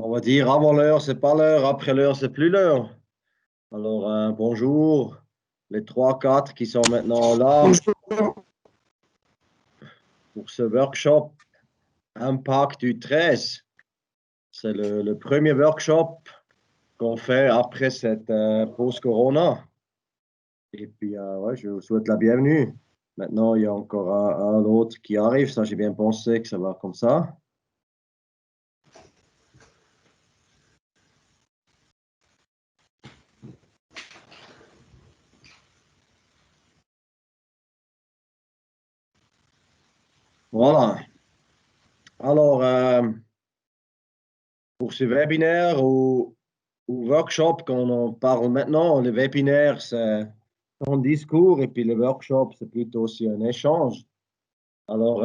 On va dire avant l'heure, c'est pas l'heure, après l'heure, c'est plus l'heure. Alors, bonjour, les trois, quatre qui sont maintenant là pour ce workshop Impact U13. C'est le premier workshop qu'on fait après cette pause Corona. Et puis, ouais, je vous souhaite la bienvenue. Maintenant, il y a encore un autre qui arrive. Ça, j'ai bien pensé que ça va comme ça. Voilà. Alors, pour ce webinaire ou workshop, quand on en parle maintenant, le webinaire, c'est un discours et puis le workshop, c'est plutôt aussi un échange. Alors,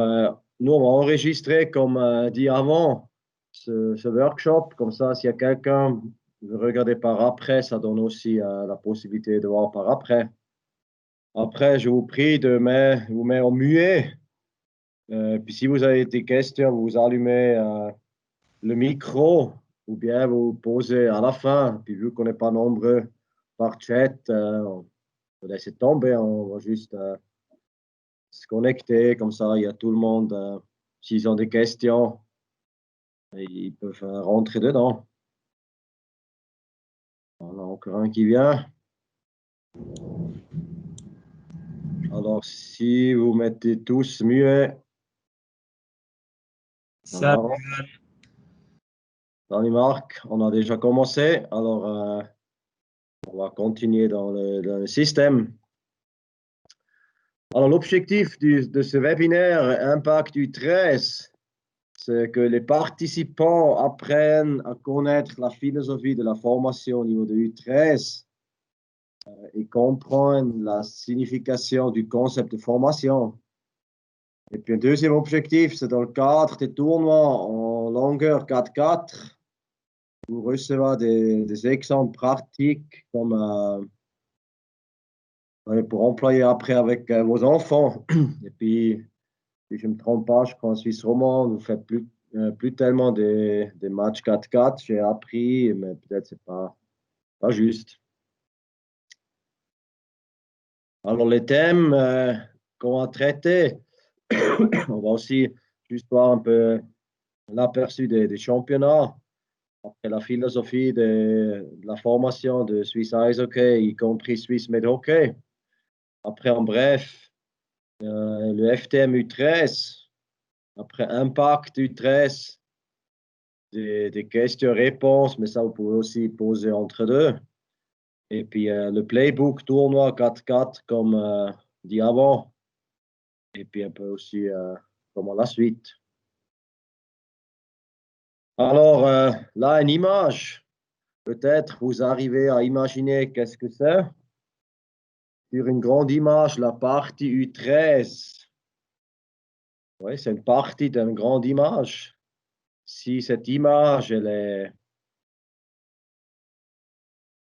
nous, on va enregistrer, comme dit avant, ce workshop. Comme ça, s'il y a quelqu'un qui veut regarder par après, ça donne aussi la possibilité de voir par après. Après, je vous prie de vous mettre en muet. Puis si vous avez des questions, vous allumez le micro ou bien vous posez à la fin. Puis vu qu'on n'est pas nombreux par chat, on va laisser tomber. On va juste se connecter. Comme ça, il y a tout le monde. S'ils ont des questions, ils peuvent rentrer dedans. On a encore un qui vient. Alors, si vous mettez tous muets. Salut. Salut Marc, on a déjà commencé. Alors, on va continuer dans le système. Alors, l'objectif de ce webinaire Impact U13, c'est que les participants apprennent à connaître la philosophie de la formation au niveau de U13 et comprennent la signification du concept de formation. Et puis, un deuxième objectif, c'est dans le cadre des tournois en longueur 4x4, vous recevez des exemples pratiques comme pour employer après avec vos enfants. Et puis, si je ne me trompe pas, je crois en Suisse romande, vous ne faites plus tellement des matchs 4x4. J'ai appris, mais peut-être ce n'est pas juste. Alors, les thèmes qu'on va traiter, on va aussi juste voir un peu l'aperçu des championnats. Après la philosophie de la formation de Swiss Ice Hockey, y compris Swiss Med Hockey. Après, en bref, le FTM U13. Après, Impact U13. Des questions-réponses, mais ça, vous pouvez aussi poser entre deux. Et puis, le playbook tournoi 4-4, comme dit avant. Et puis, un peu aussi comment la suite. Alors, là, une image. Peut-être vous arrivez à imaginer qu'est-ce que c'est. Sur une grande image, la partie U13. Oui, c'est une partie d'une grande image. Si cette image, elle est,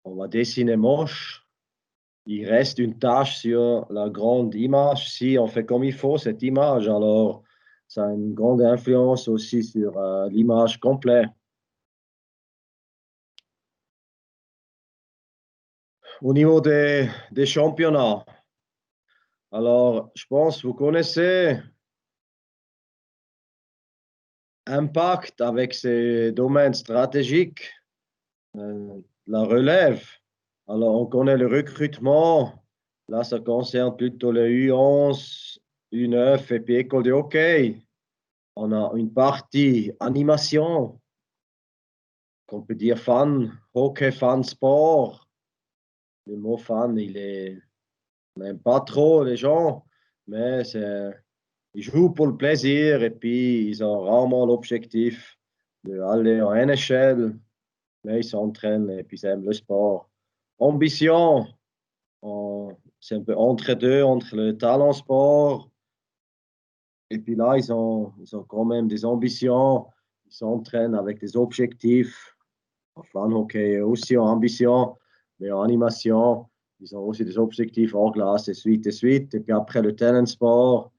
on va dessiner moche, il reste une tache sur la grande image. Si on fait comme il faut cette image, alors ça a une grande influence aussi sur l'image complète. Au niveau des championnats, alors je pense que vous connaissez Impact avec ses domaines stratégiques, la relève. Alors on connaît le recrutement. Là, ça concerne plutôt le U11, U9 et puis école de hockey. On a une partie animation, qu'on peut dire fan, hockey, fan, sport. Le mot fan, il est même pas trop les gens, mais ils jouent pour le plaisir et puis ils ont rarement l'objectif d'aller en NHL, mais ils s'entraînent et puis ils aiment le sport. Ambition, c'est un peu entre deux, entre le talent sport. Et puis là, ils ont quand même des ambitions. Ils s'entraînent avec des objectifs. En flan hockey, aussi en ambition, mais en animation, ils ont aussi des objectifs hors glace et suite et suite. Et puis après le talent sport,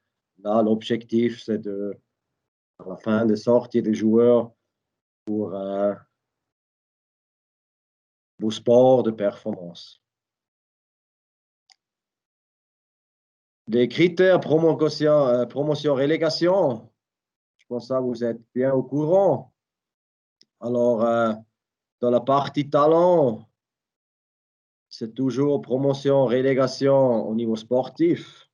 là, l'objectif, c'est à la fin de sortir des joueurs pour vos sports de performance. Des critères promotion-relégation, je pense que vous êtes bien au courant. Alors, dans la partie talent, c'est toujours promotion-relégation au niveau sportif.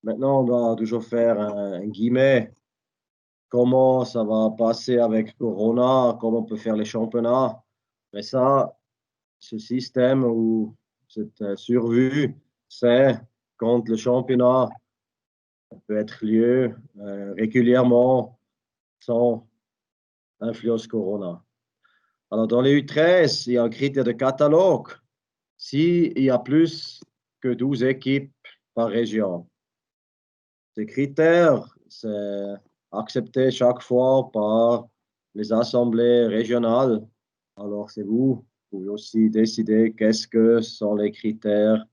Maintenant, on doit toujours faire un guillemet. Comment ça va passer avec Corona, comment on peut faire les championnats. Mais ça, ce système ou cette survue, c'est quand le championnat peut être lieu régulièrement sans influence Corona. Alors, dans les U13, il y a un critère de catalogue. S'il y a plus que 12 équipes par région, ces critères, c'est accepté chaque fois par les assemblées régionales. Alors, c'est vous pouvez aussi décider qu'est-ce que sont les critères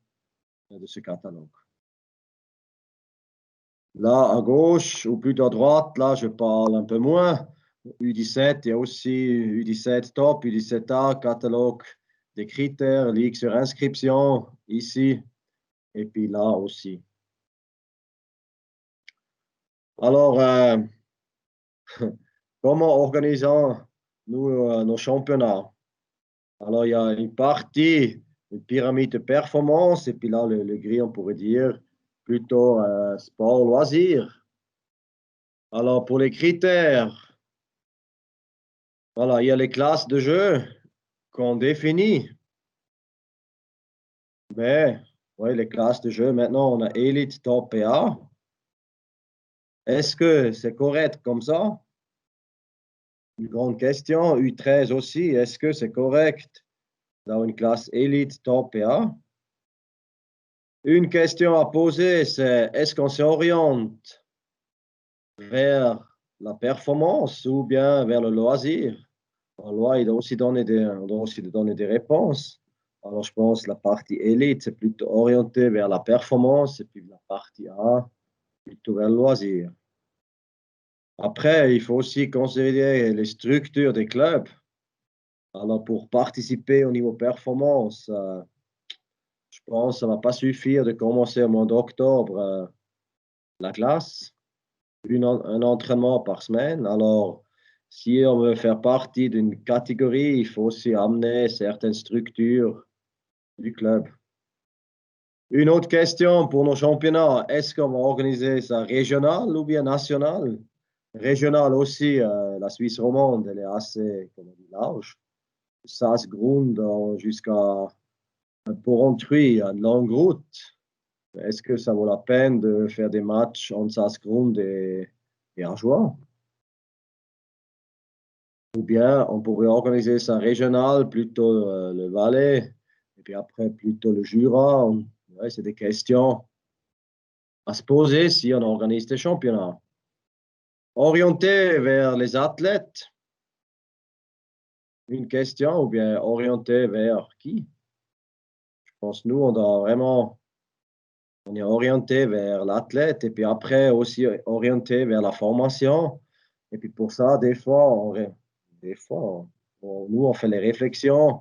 de ce catalogue. Là, à gauche, ou plutôt à droite, là, je parle un peu moins. U17, il y a aussi U17 top, U17A, catalogue des critères, ligue sur inscription, ici, et puis là aussi. Alors, comment organisons-nous nos championnats? Alors, il y a une partie, une pyramide de performance, et puis là, le gris, on pourrait dire plutôt sport, loisir. Alors, pour les critères, voilà, il y a les classes de jeu qu'on définit. Mais, oui, les classes de jeu, maintenant, on a Elite, Top et A. Est-ce que c'est correct comme ça? Une grande question. U13 aussi, est-ce que c'est correct dans une classe Elite, Top et A? Une question à poser, c'est est-ce qu'on s'oriente vers la performance ou bien vers le loisir? Alors, il doit aussi donner on doit aussi donner des réponses. Alors, je pense que la partie élite, c'est plutôt orienté vers la performance et puis la partie A, plutôt vers le loisir. Après, il faut aussi considérer les structures des clubs. Alors, pour participer au niveau performance, je pense que ça ne va pas suffire de commencer au mois d'octobre la classe, un entraînement par semaine. Alors, si on veut faire partie d'une catégorie, il faut aussi amener certaines structures du club. Une autre question pour nos championnats, est-ce qu'on va organiser ça régional ou bien national? Régional aussi, la Suisse romande, elle est assez, comme on dit, large. Salzgrund jusqu'à Porrentruy, une longue route. Est-ce que ça vaut la peine de faire des matchs entre Salzgrund et Ajoie? Ou bien on pourrait organiser ça régional, plutôt le Valais, et puis après plutôt le Jura. Ouais, c'est des questions à se poser si on organise des championnats. Orienté vers les athlètes, une question, ou bien orienté vers qui? Je pense nous, on est orienté vers l'athlète et puis après aussi orienté vers la formation. Et puis pour ça, nous, on fait les réflexions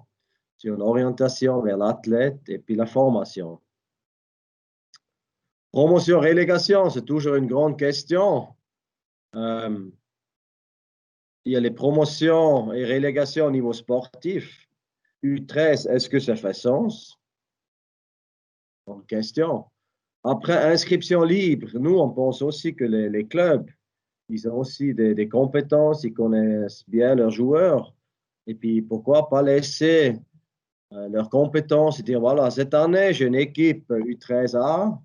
sur une orientation vers l'athlète et puis la formation. Promotion-relégation, c'est toujours une grande question. Il y a les promotions et relégations au niveau sportif. U13, est-ce que ça fait sens? Bonne question. Après inscription libre, nous, on pense aussi que les clubs, ils ont aussi des compétences, ils connaissent bien leurs joueurs. Et puis, pourquoi pas laisser leurs compétences et dire, voilà, cette année, j'ai une équipe U13A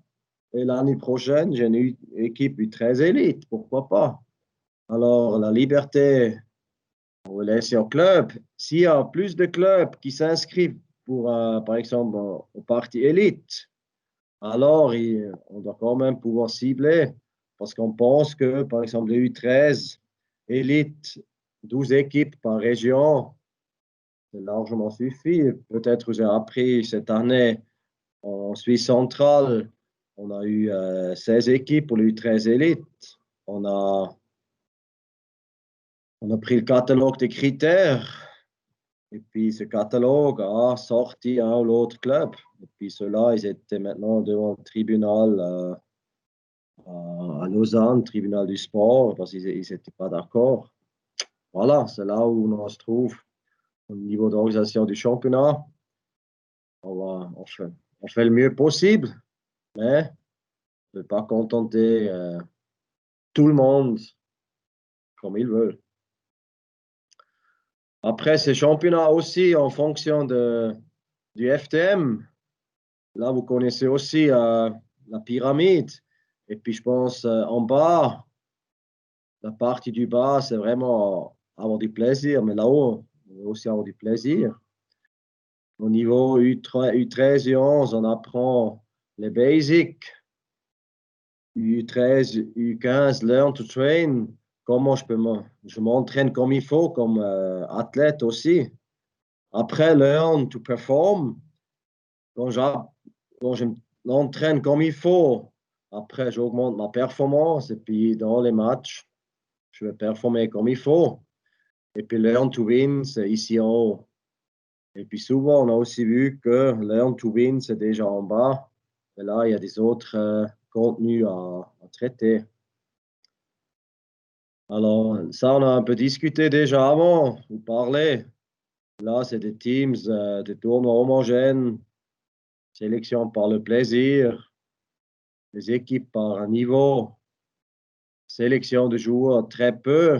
et l'année prochaine, j'ai une équipe U13 élite. Pourquoi pas? Alors, la liberté, on va laisser au club. S'il y a plus de clubs qui s'inscrivent pour, par exemple, au parti élite, alors on doit quand même pouvoir cibler parce qu'on pense que, par exemple, les U13, élite, 12 équipes par région, c'est largement suffit. Peut-être vous avez appris cette année en Suisse centrale, on a eu 16 équipes pour les U13 élite. On a pris le catalogue des critères Et puis ce catalogue a sorti un ou l'autre club. Et puis ceux-là, ils étaient maintenant devant le tribunal à Lausanne, tribunal du sport, parce qu'ils n'étaient pas d'accord. Voilà, c'est là où on se trouve au niveau d'organisation du championnat. On fait le mieux possible, mais on ne peut pas contenter tout le monde comme ils veulent. Après, ces championnats aussi, en fonction du FTM, là, vous connaissez aussi la pyramide. Et puis, je pense en bas, la partie du bas, c'est vraiment avoir du plaisir. Mais là-haut, on veut aussi avoir du plaisir. Au niveau U13, U11, on apprend les basics. U13, U15, learn to train. Comment je m'entraîne comme il faut, comme athlète aussi. Après, learn to perform. Quand je m'entraîne comme il faut, après, j'augmente ma performance. Et puis, dans les matchs, je vais performer comme il faut. Et puis, learn to win, c'est ici en haut. Et puis, souvent, on a aussi vu que learn to win, c'est déjà en bas. Et là, il y a des autres contenus à traiter. Alors, ça, on a un peu discuté déjà avant. Vous parlez. Là, c'est des teams, des tournois homogènes, sélection par le plaisir, les équipes par un niveau, sélection de joueurs très peu.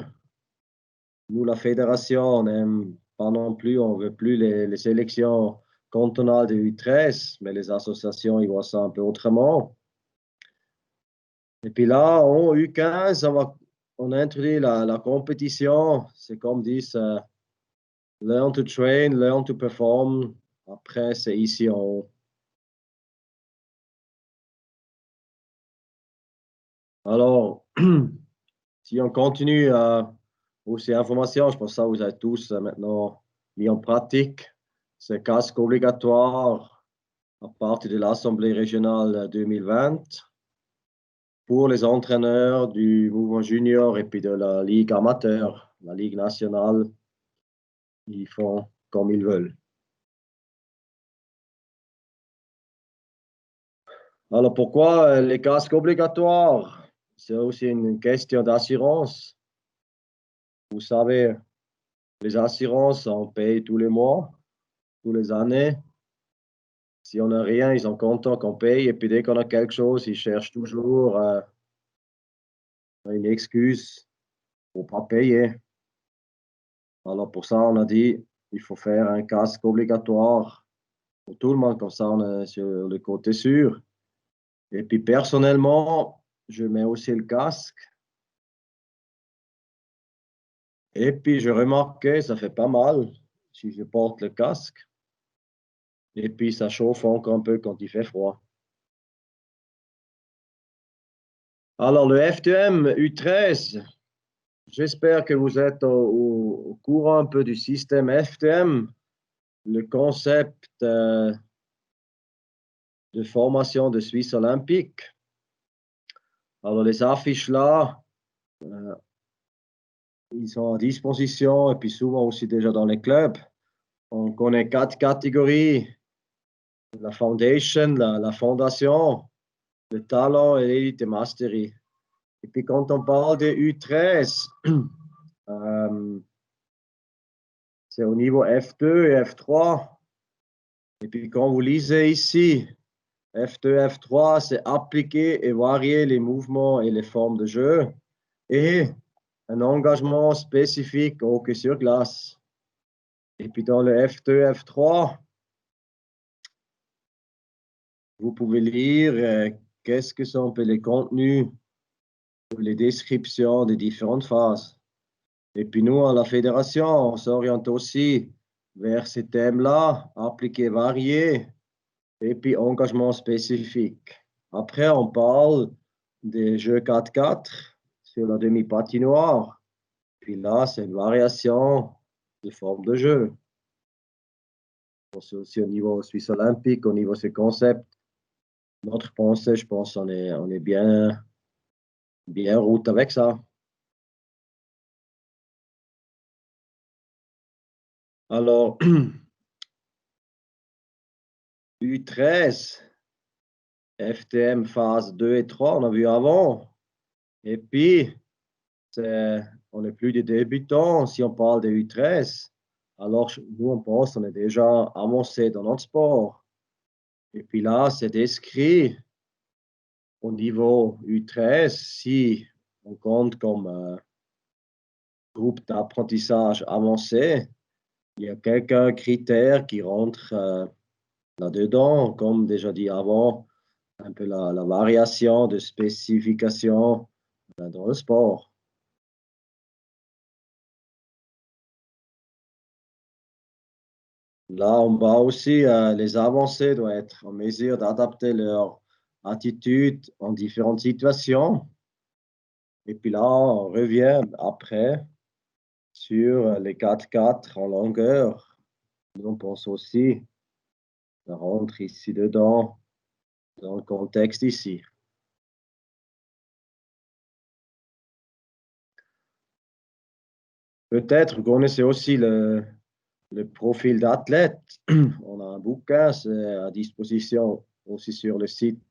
Nous, la fédération, on n'aime pas non plus, on ne veut plus les sélections cantonales de U13, mais les associations, ils voient ça un peu autrement. Et puis là, en U15, on a introduit la compétition. C'est comme disent, learn to train, learn to perform. Après, c'est ici en haut. Alors, si on continue pour ces informations, je pense que ça, vous avez tous maintenant mis en pratique ce casque obligatoire à partir de l'Assemblée régionale 2020 pour les entraîneurs du mouvement junior et puis de la Ligue amateur, la Ligue nationale. Ils font comme ils veulent. Alors, pourquoi les casques obligatoires? C'est aussi une question d'assurance. Vous savez, les assurances, on paye tous les mois, tous les années. Si on n'a rien, ils sont contents qu'on paye. Et puis dès qu'on a quelque chose, ils cherchent toujours une excuse pour pas payer. Alors pour ça, on a dit, il faut faire un casque obligatoire pour tout le monde. Comme ça, on est sur le côté sûr. Et puis personnellement, je mets aussi le casque. Et puis je remarquais, ça fait pas mal si je porte le casque. Et puis ça chauffe encore un peu quand il fait froid. Alors le FTM U13, j'espère que vous êtes au courant un peu du système FTM, le concept de formation de Suisse olympique. Alors les affiches là, euh, ils sont à disposition et puis souvent aussi déjà dans les clubs. On connaît 4 catégories, la foundation, la fondation, le talent et l'élite et mastery. Et puis quand on parle de U13, c'est au niveau F2 et F3. Et puis quand vous lisez ici, F2, F3, c'est appliquer et varier les mouvements et les formes de jeu et un engagement spécifique au hockey sur glace. Et puis dans le F2, F3, vous pouvez lire qu'est-ce que sont les contenus, les descriptions des différentes phases. Et puis nous, à la fédération, on s'oriente aussi vers ces thèmes-là, appliquer, varier, et puis engagement spécifique. Après, on parle des jeux 4-4 sur la demi-patinoire. Puis là, c'est une variation de forme de jeu. C'est aussi au niveau suisse olympique, au niveau de ces concepts. Notre pensée, je pense, on est bien en route avec ça. Alors, U13, FTM phase 2 et 3, on a vu avant. Et puis, on n'est plus des débutants si on parle de U13. Alors, nous, on pense qu'on est déjà avancé dans notre sport. Et puis là, c'est décrit au niveau U13 si on compte comme groupe d'apprentissage avancé. Il y a quelques critères qui rentrent là-dedans, comme déjà dit avant, un peu la variation de spécification dans le sport. Là, en bas aussi, les avancés doivent être en mesure d'adapter leur attitude en différentes situations. Et puis là, on revient après sur les 4x4 en longueur. On pense aussi, ça rentre ici dedans, dans le contexte ici. Peut-être vous connaissez aussi le profil d'athlète. On a un bouquin, c'est à disposition aussi sur le site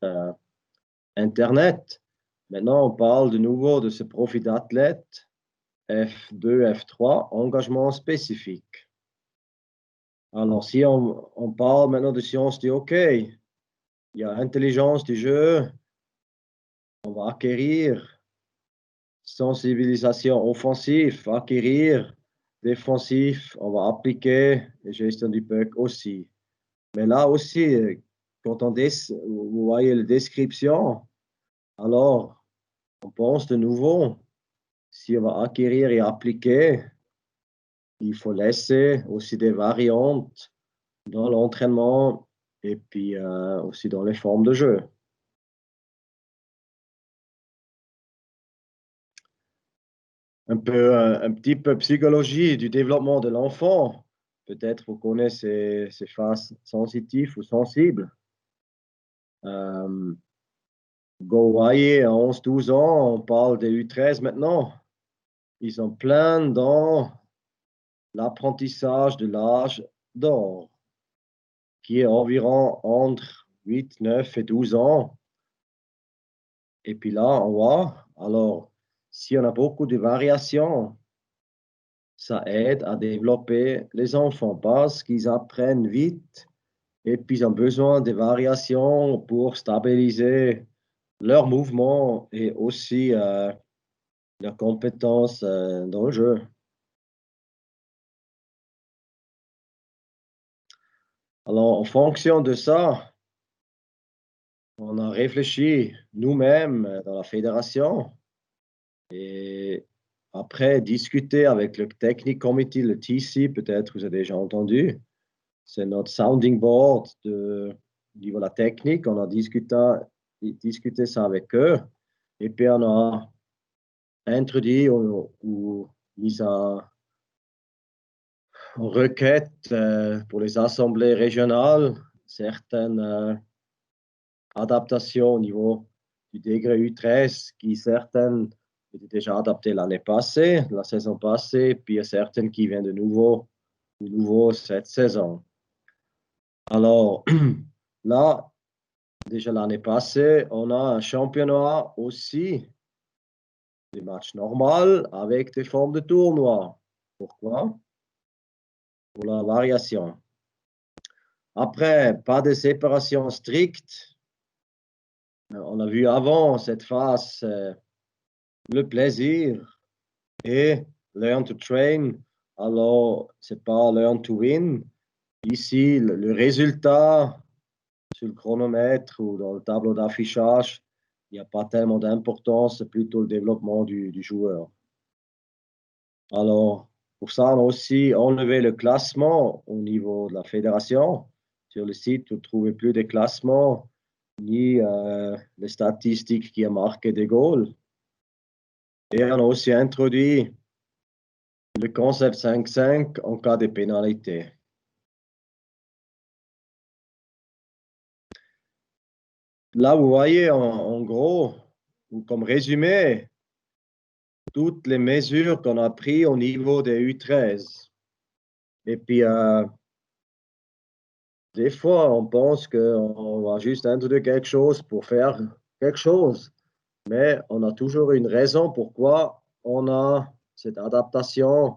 Internet. Maintenant, on parle de nouveau de ce profil d'athlète, F2, F3, engagement spécifique. Alors, si on parle maintenant de sciences du hockey, il y a intelligence du jeu, on va acquérir sensibilisation offensive, acquérir défensif, on va appliquer gestion du puck aussi. Mais là aussi, quand vous voyez la description, alors on pense de nouveau, si on va acquérir et appliquer, il faut laisser aussi des variantes dans l'entraînement et puis aussi dans les formes de jeu. Un petit peu psychologie du développement de l'enfant. Peut-être vous connaissez ces phases sensitives ou sensibles. Euh, Gouaillé, à 11-12 ans, on parle des U13 maintenant. Ils sont pleins dans l'apprentissage de l'âge d'or, qui est environ entre 8, 9 et 12 ans. Et puis là, on voit, alors, si on a beaucoup de variations, ça aide à développer les enfants parce qu'ils apprennent vite et puis ils ont besoin de variations pour stabiliser leur mouvement et aussi leurs compétences dans le jeu. Alors, en fonction de ça, on a réfléchi nous-mêmes dans la fédération et après discuter avec le Technic Committee, le TC, peut-être vous avez déjà entendu. C'est notre sounding board de niveau de la technique. On a discuté ça avec eux. Et puis on a introduit ou mis en requête pour les assemblées régionales certaines adaptations au niveau du degré U13 qui certaines étaient déjà adaptées l'année passée, la saison passée, puis il y a certaines qui viennent de nouveau cette saison. Alors là, déjà l'année passée, on a un championnat aussi, des matchs normaux avec des formes de tournois. Pourquoi? Pour la variation. Après, pas de séparation stricte. On a vu avant cette phase, le plaisir et learn to train. Alors, c'est pas learn to win. Ici, le résultat sur le chronomètre ou dans le tableau d'affichage, il n'y a pas tellement d'importance, c'est plutôt le développement du joueur. Alors, pour ça, on a aussi enlevé le classement au niveau de la fédération. Sur le site, vous ne trouvez plus de classement ni les statistiques qui ont marqué des goals. Et on a aussi introduit le concept 5-5 en cas de pénalité. Là, vous voyez en gros, comme résumé, toutes les mesures qu'on a prises au niveau des U13. Et puis, des fois, on pense qu'on va juste introduire quelque chose pour faire quelque chose. Mais on a toujours une raison pourquoi on a cette adaptation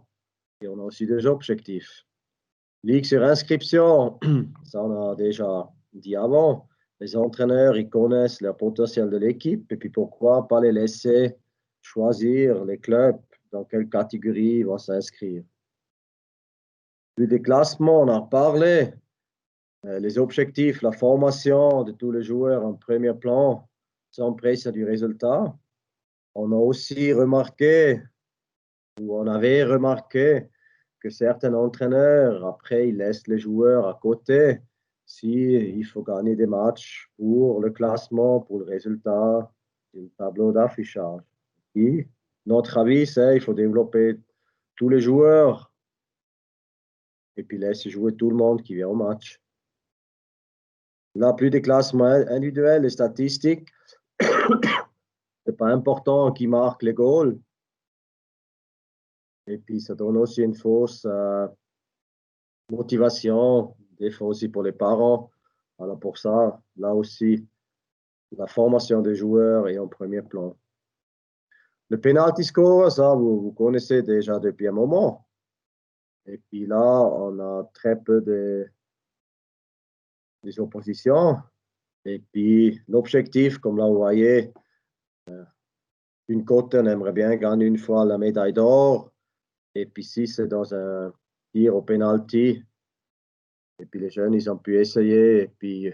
et on a aussi des objectifs. Ligue sur inscription, ça on a déjà dit avant. Les entraîneurs, ils connaissent le potentiel de l'équipe et puis pourquoi pas les laisser choisir les clubs dans quelle catégorie ils vont s'inscrire. Plus des classements, on en a parlé. Les objectifs, la formation de tous les joueurs en premier plan, sans pression du résultat. On a aussi remarqué, ou on avait remarqué, que certains entraîneurs, après, ils laissent les joueurs à côté si il faut gagner des matchs pour le classement, pour le résultat du tableau d'affichage. Et notre avis, c'est qu'il faut développer tous les joueurs et puis laisser jouer tout le monde qui vient au match. Là, plus des classements individuels et statistiques, c'est pas important qui marque les goals. Et puis, ça donne aussi une fausse motivation, des fois aussi pour les parents. Alors, pour ça, là aussi, la formation des joueurs est en premier plan. Le penalty score, ça, vous connaissez déjà depuis un moment. Et puis là, on a très peu des oppositions. Et puis, l'objectif, comme là, vous voyez, une côte, on aimerait bien gagner une fois la médaille d'or. Et puis, si c'est dans un tir au penalty, et puis les jeunes, ils ont pu essayer et puis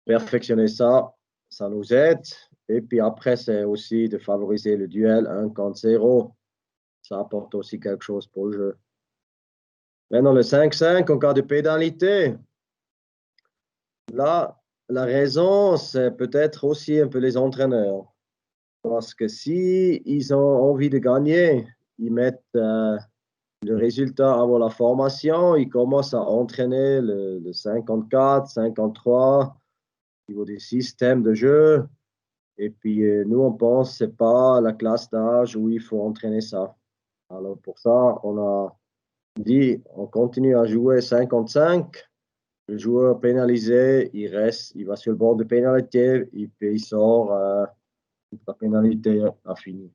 perfectionner ça, ça nous aide. Et puis après, c'est aussi de favoriser le duel 1 contre 0. Ça apporte aussi quelque chose pour le jeu. Maintenant, le 5-5 en cas de pénalité. Là, la raison, c'est peut-être aussi un peu les entraîneurs. Parce que si ils ont envie de gagner, ils mettent le résultat avant la formation, ils commencent à entraîner le 54, 53 au niveau des systèmes de jeu. Et puis, nous, on pense que ce n'est pas la classe d'âge où il faut entraîner ça. Alors, pour ça, on a dit, on continue à jouer 55. Le joueur pénalisé, il reste, il va sur le bord de pénalité, et puis il sort, la pénalité a fini.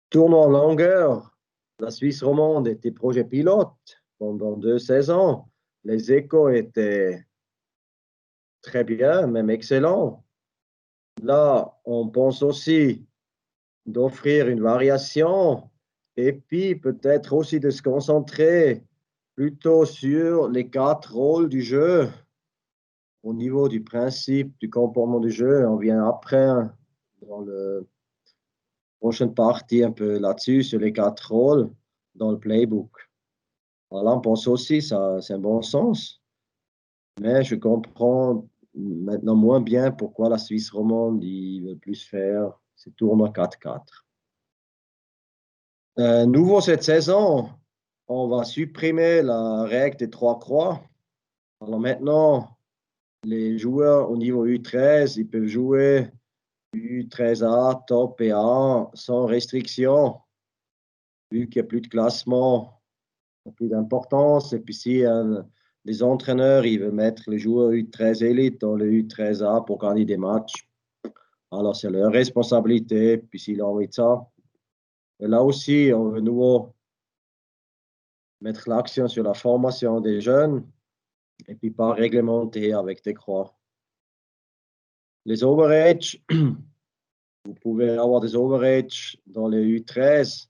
Tournoi en longueur. La Suisse romande était projet pilote pendant 2 saisons. Les échos étaient très bien, même excellents. Là, on pense aussi d'offrir une variation et puis peut-être aussi de se concentrer plutôt sur les 4 rôles du jeu au niveau du principe du comportement du jeu. On vient après dans la prochaine partie un peu là-dessus sur les 4 rôles dans le playbook. Voilà, on pense aussi ça, c'est un bon sens, mais je comprends maintenant moins bien pourquoi la Suisse romande il veut plus faire ces tournois 4-4. Nouveau cette saison, on va supprimer la règle des 3 croix. Alors maintenant, les joueurs au niveau U13, ils peuvent jouer U13A, top et A sans restriction, vu qu'il n'y a plus de classement, plus d'importance. Et puis si les entraîneurs ils veulent mettre les joueurs U13 élite dans le U13A pour gagner des matchs, alors c'est leur responsabilité. Puis s'ils ont envie de ça. Et là aussi, on veut nouveau mettre l'accent sur la formation des jeunes et puis pas réglementer avec des croix. Les overage, vous pouvez avoir des overage dans les U13,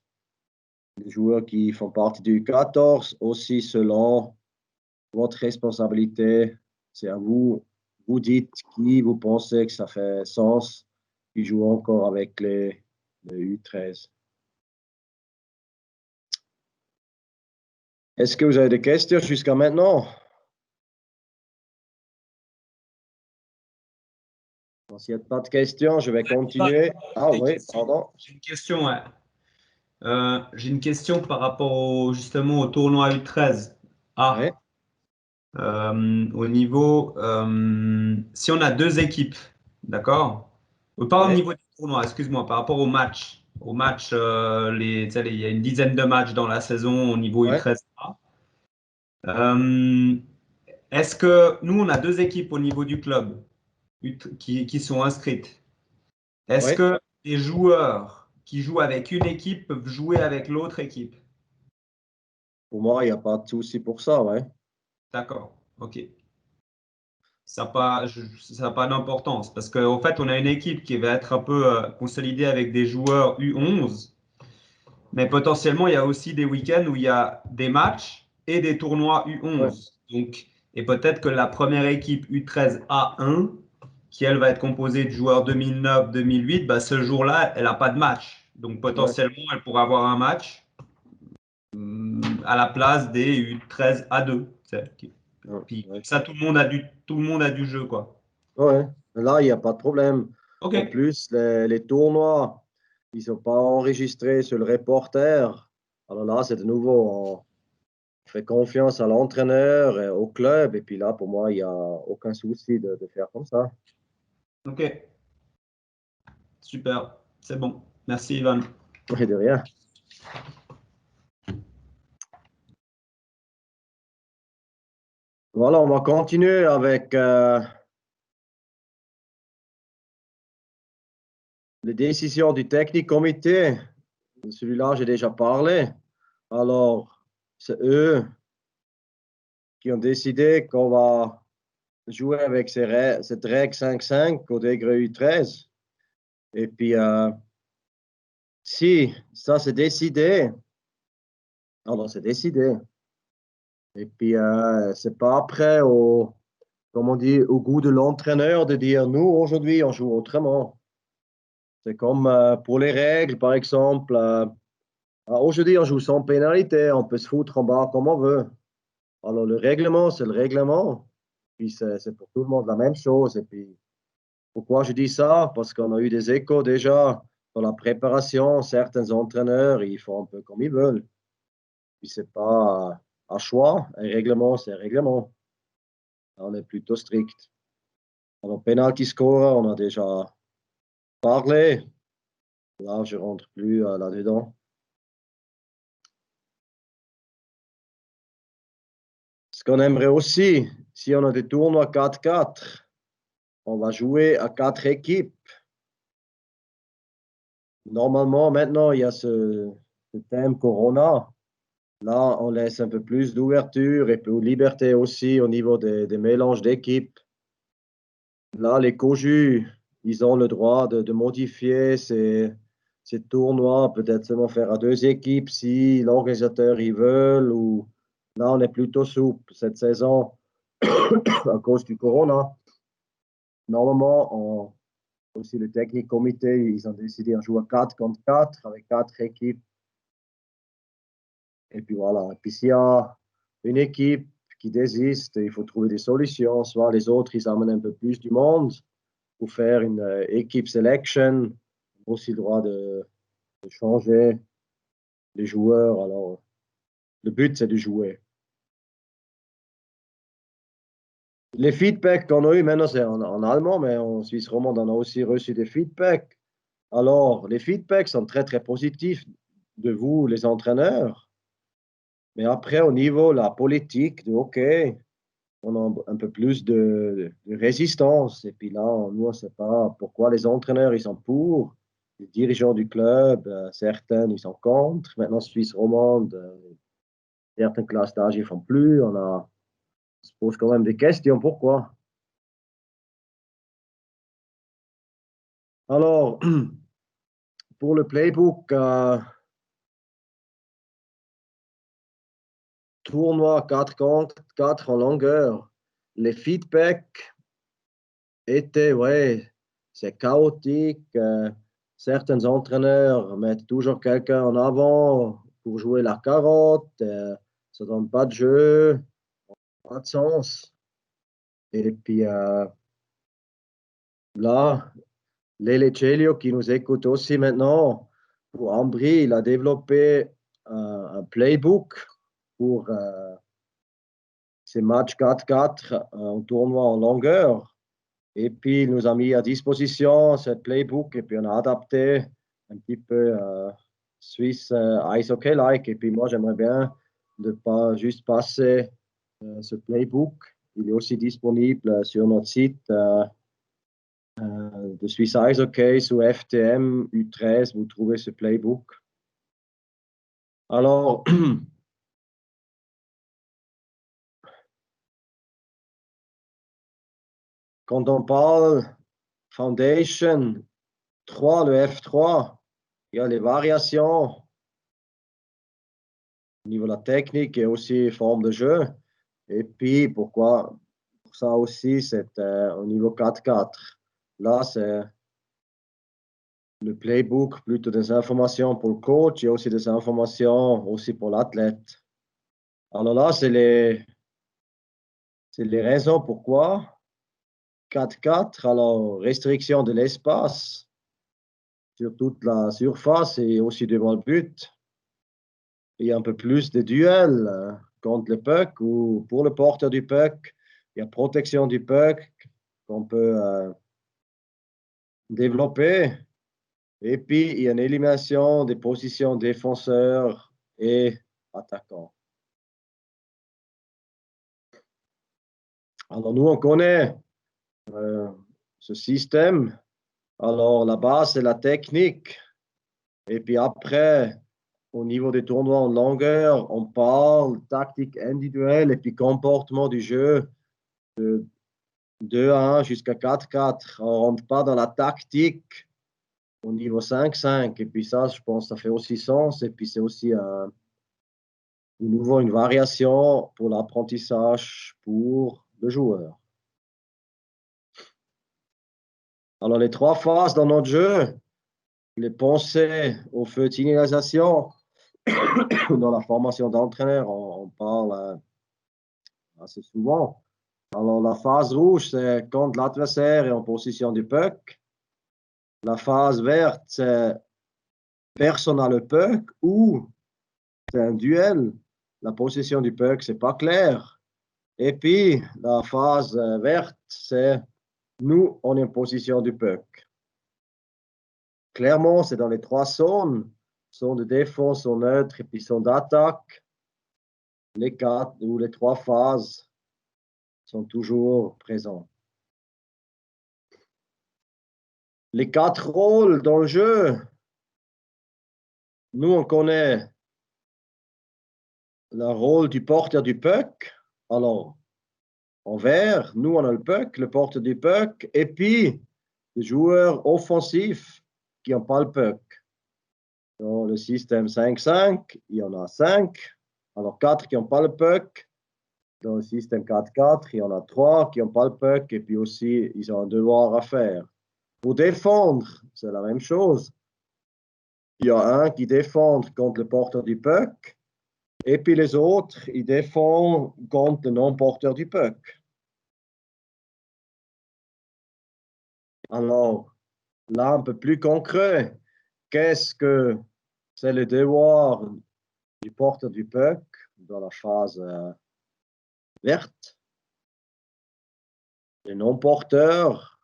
les joueurs qui font partie du U14, aussi selon votre responsabilité. C'est à vous. Vous dites qui vous pensez que ça fait sens, qui joue encore avec les U13. Est-ce que vous avez des questions jusqu'à maintenant? S'il n'y a pas de questions, je vais continuer. Ah oui, pardon. J'ai une question, ouais. J'ai une question par rapport justement au tournoi U13. Oui. Au niveau, si on a 2 équipes, d'accord? Pas au Oui. niveau du tournoi, excuse-moi, par rapport au match. aux matchs, tu sais, il y a une dizaine de matchs dans la saison au niveau Ouais, U13A. Est-ce que nous, on a deux équipes au niveau du club qui sont inscrites. Est-ce ouais. que les joueurs qui jouent avec une équipe peuvent jouer avec l'autre équipe? Pour moi, il n'y a pas de souci pour ça, ouais. D'accord, ok. Ça n'a pas d'importance parce qu'en fait, on a une équipe qui va être un peu consolidée avec des joueurs U11, mais potentiellement, il y a aussi des week-ends où il y a des matchs et des tournois Ouais, U11. Donc, et peut-être que la première équipe U13A1, qui elle va être composée de joueurs 2009-2008, bah, ce jour-là, elle n'a pas de match. Donc, ouais, potentiellement, elle pourra avoir un match à la place des U13A2. ouais, Puis, ouais. comme ça, tout le monde a du jeu, quoi. Ouais, là, il n'y a pas de problème. Ok. En plus, les tournois, ils ne sont pas enregistrés sur le reporter. Alors là, c'est de nouveau, on fait confiance à l'entraîneur et au club. Et puis là, pour moi, il n'y a aucun souci de faire comme ça. Ok, super, c'est bon. Merci, Ivan. Et de rien. Voilà, on va continuer avec les décisions du technique comité. Celui-là, j'ai déjà parlé. Alors, c'est eux qui ont décidé qu'on va jouer avec cette règle 5-5 au degré U13. Et puis, si ça c'est décidé, alors c'est décidé. Et puis, c'est pas après, comme on dit, au goût de l'entraîneur de dire, nous, aujourd'hui, on joue autrement. C'est comme pour les règles, par exemple. Aujourd'hui, on joue sans pénalité, on peut se foutre en bas comme on veut. Alors, le règlement, c'est le règlement. Puis, c'est pour tout le monde la même chose. Et puis, pourquoi je dis ça? Parce qu'on a eu des échos déjà dans la préparation. Certains entraîneurs, ils font un peu comme ils veulent. Puis, c'est pas un choix. Un règlement, c'est un règlement. On est plutôt strict. Alors, penalty score, on a déjà parlé. Là, je rentre plus là-dedans. Ce qu'on aimerait aussi, si on a des tournois 4-4, on va jouer à 4 équipes. Normalement, maintenant, il y a ce thème Corona. Là, on laisse un peu plus d'ouverture et plus de liberté aussi au niveau des mélanges d'équipes. Là, les COJU, ils ont le droit de modifier ces tournois, peut-être seulement faire à 2 équipes si l'organisateur y veut. Ou là, on est plutôt souple cette saison à cause du Corona. Normalement, aussi le technique comité, ils ont décidé de jouer 4 contre 4 avec 4 équipes. Et puis voilà. Et puis s'il y a une équipe qui désiste, il faut trouver des solutions. Soit les autres, ils amènent un peu plus du monde pour faire une équipe selection. Ils ont aussi le droit de changer les joueurs. Alors, le but, c'est de jouer. Les feedbacks qu'on a eu maintenant, c'est en allemand, mais en Suisse romande, on a aussi reçu des feedbacks. Alors, les feedbacks sont très, très positifs de vous, les entraîneurs. Mais après, au niveau de la politique, de hockey, on a un peu plus de résistance. Et puis là, nous, on ne sait pas pourquoi les entraîneurs, ils sont pour. Les dirigeants du club, certains, ils sont contre. Maintenant, Suisse romande, certaines classes d'âge, ils ne font plus. On se pose quand même des questions. Pourquoi? Alors, pour le playbook, tournoi 4 contre 4 en longueur, les feedbacks étaient, ouais, c'est chaotique. Certains entraîneurs mettent toujours quelqu'un en avant pour jouer la carotte. Ça donne pas de jeu, pas de sens. Et puis là, Lele Celio qui nous écoute aussi maintenant, pour Ambry, il a développé un playbook pour ces matchs 4-4 en tournoi en longueur. Et puis, il nous a mis à disposition ce playbook et puis on a adapté un petit peu Swiss Ice Hockey-like. Et puis moi, j'aimerais bien ne pas juste passer ce playbook. Il est aussi disponible sur notre site de Swiss Ice Hockey sous FTM U13. Vous trouvez ce playbook. Alors, quand on parle Foundation 3, le F3, il y a les variations au niveau de la technique et aussi forme de jeu. Et puis, pourquoi pour ça aussi, c'est au niveau 4-4. Là, c'est le playbook, plutôt des informations pour le coach et aussi des informations aussi pour l'athlète. Alors là, c'est les raisons pourquoi 4-4, alors restriction de l'espace sur toute la surface et aussi devant le but. Il y a un peu plus de duels contre le puck ou pour le porteur du puck. Il y a protection du puck qu'on peut développer. Et puis, il y a une élimination des positions défenseurs et attaquants. Alors, nous, on connaît ce système. Alors, la base, c'est la technique. Et puis après, au niveau des tournois en longueur, on parle tactique individuelle et puis comportement du jeu de 2-1 jusqu'à 4-4. On ne rentre pas dans la tactique au niveau 5-5. Et puis ça, je pense, ça fait aussi sens. Et puis c'est aussi de nouveau une variation pour l'apprentissage pour le joueur. Alors, les trois phases dans notre jeu, les pensées au feu de signalisation, dans la formation d'entraîneur, on parle assez souvent. Alors, la phase rouge, c'est quand l'adversaire est en position du puck. La phase verte, c'est personne n'a le puck ou c'est un duel. La position du puck, c'est pas clair. Et puis, la phase verte, c'est nous, on est en position du puck. Clairement, c'est dans les trois zones, zone de défense, zone neutre et puis zone d'attaque. Les quatre ou les trois phases sont toujours présents. Les quatre rôles dans le jeu, nous, on connaît le rôle du porteur du puck. Alors, en vert, nous, on a le puck, le porteur du puck, et puis les joueurs offensifs qui n'ont pas le puck. Dans le système 5-5, il y en a 5. Alors, 4 qui n'ont pas le puck. Dans le système 4-4, il y en a 3 qui n'ont pas le puck, et puis aussi, ils ont un devoir à faire. Pour défendre, c'est la même chose. Il y a un qui défend contre le porteur du puck, et puis les autres, ils défendent contre le non-porteur du puck. Alors, là, un peu plus concret, qu'est-ce que c'est le devoir du porteur du puck dans la phase verte, les non-porteurs,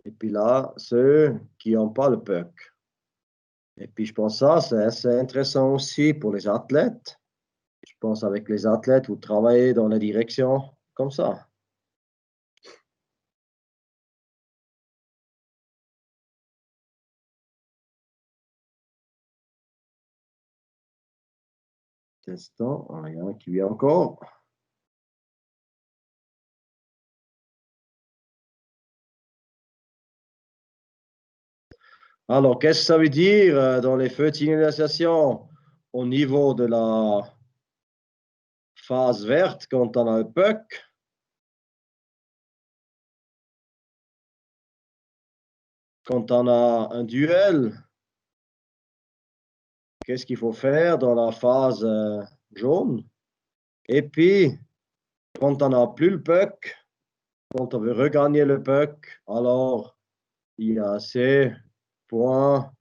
et puis là, ceux qui n'ont pas le puck. Et puis, je pense que ça, c'est assez intéressant aussi pour les athlètes. Je pense avec les athlètes, vous travaillez dans la direction comme ça. Testant, rien qui vient encore. Alors, qu'est-ce que ça veut dire dans les feux de signalisation au niveau de la phase verte quand on a le puck? Quand on a un duel, qu'est-ce qu'il faut faire dans la phase jaune? Et puis, quand on n'a plus le puck, quand on veut regagner le puck, alors il y a ces points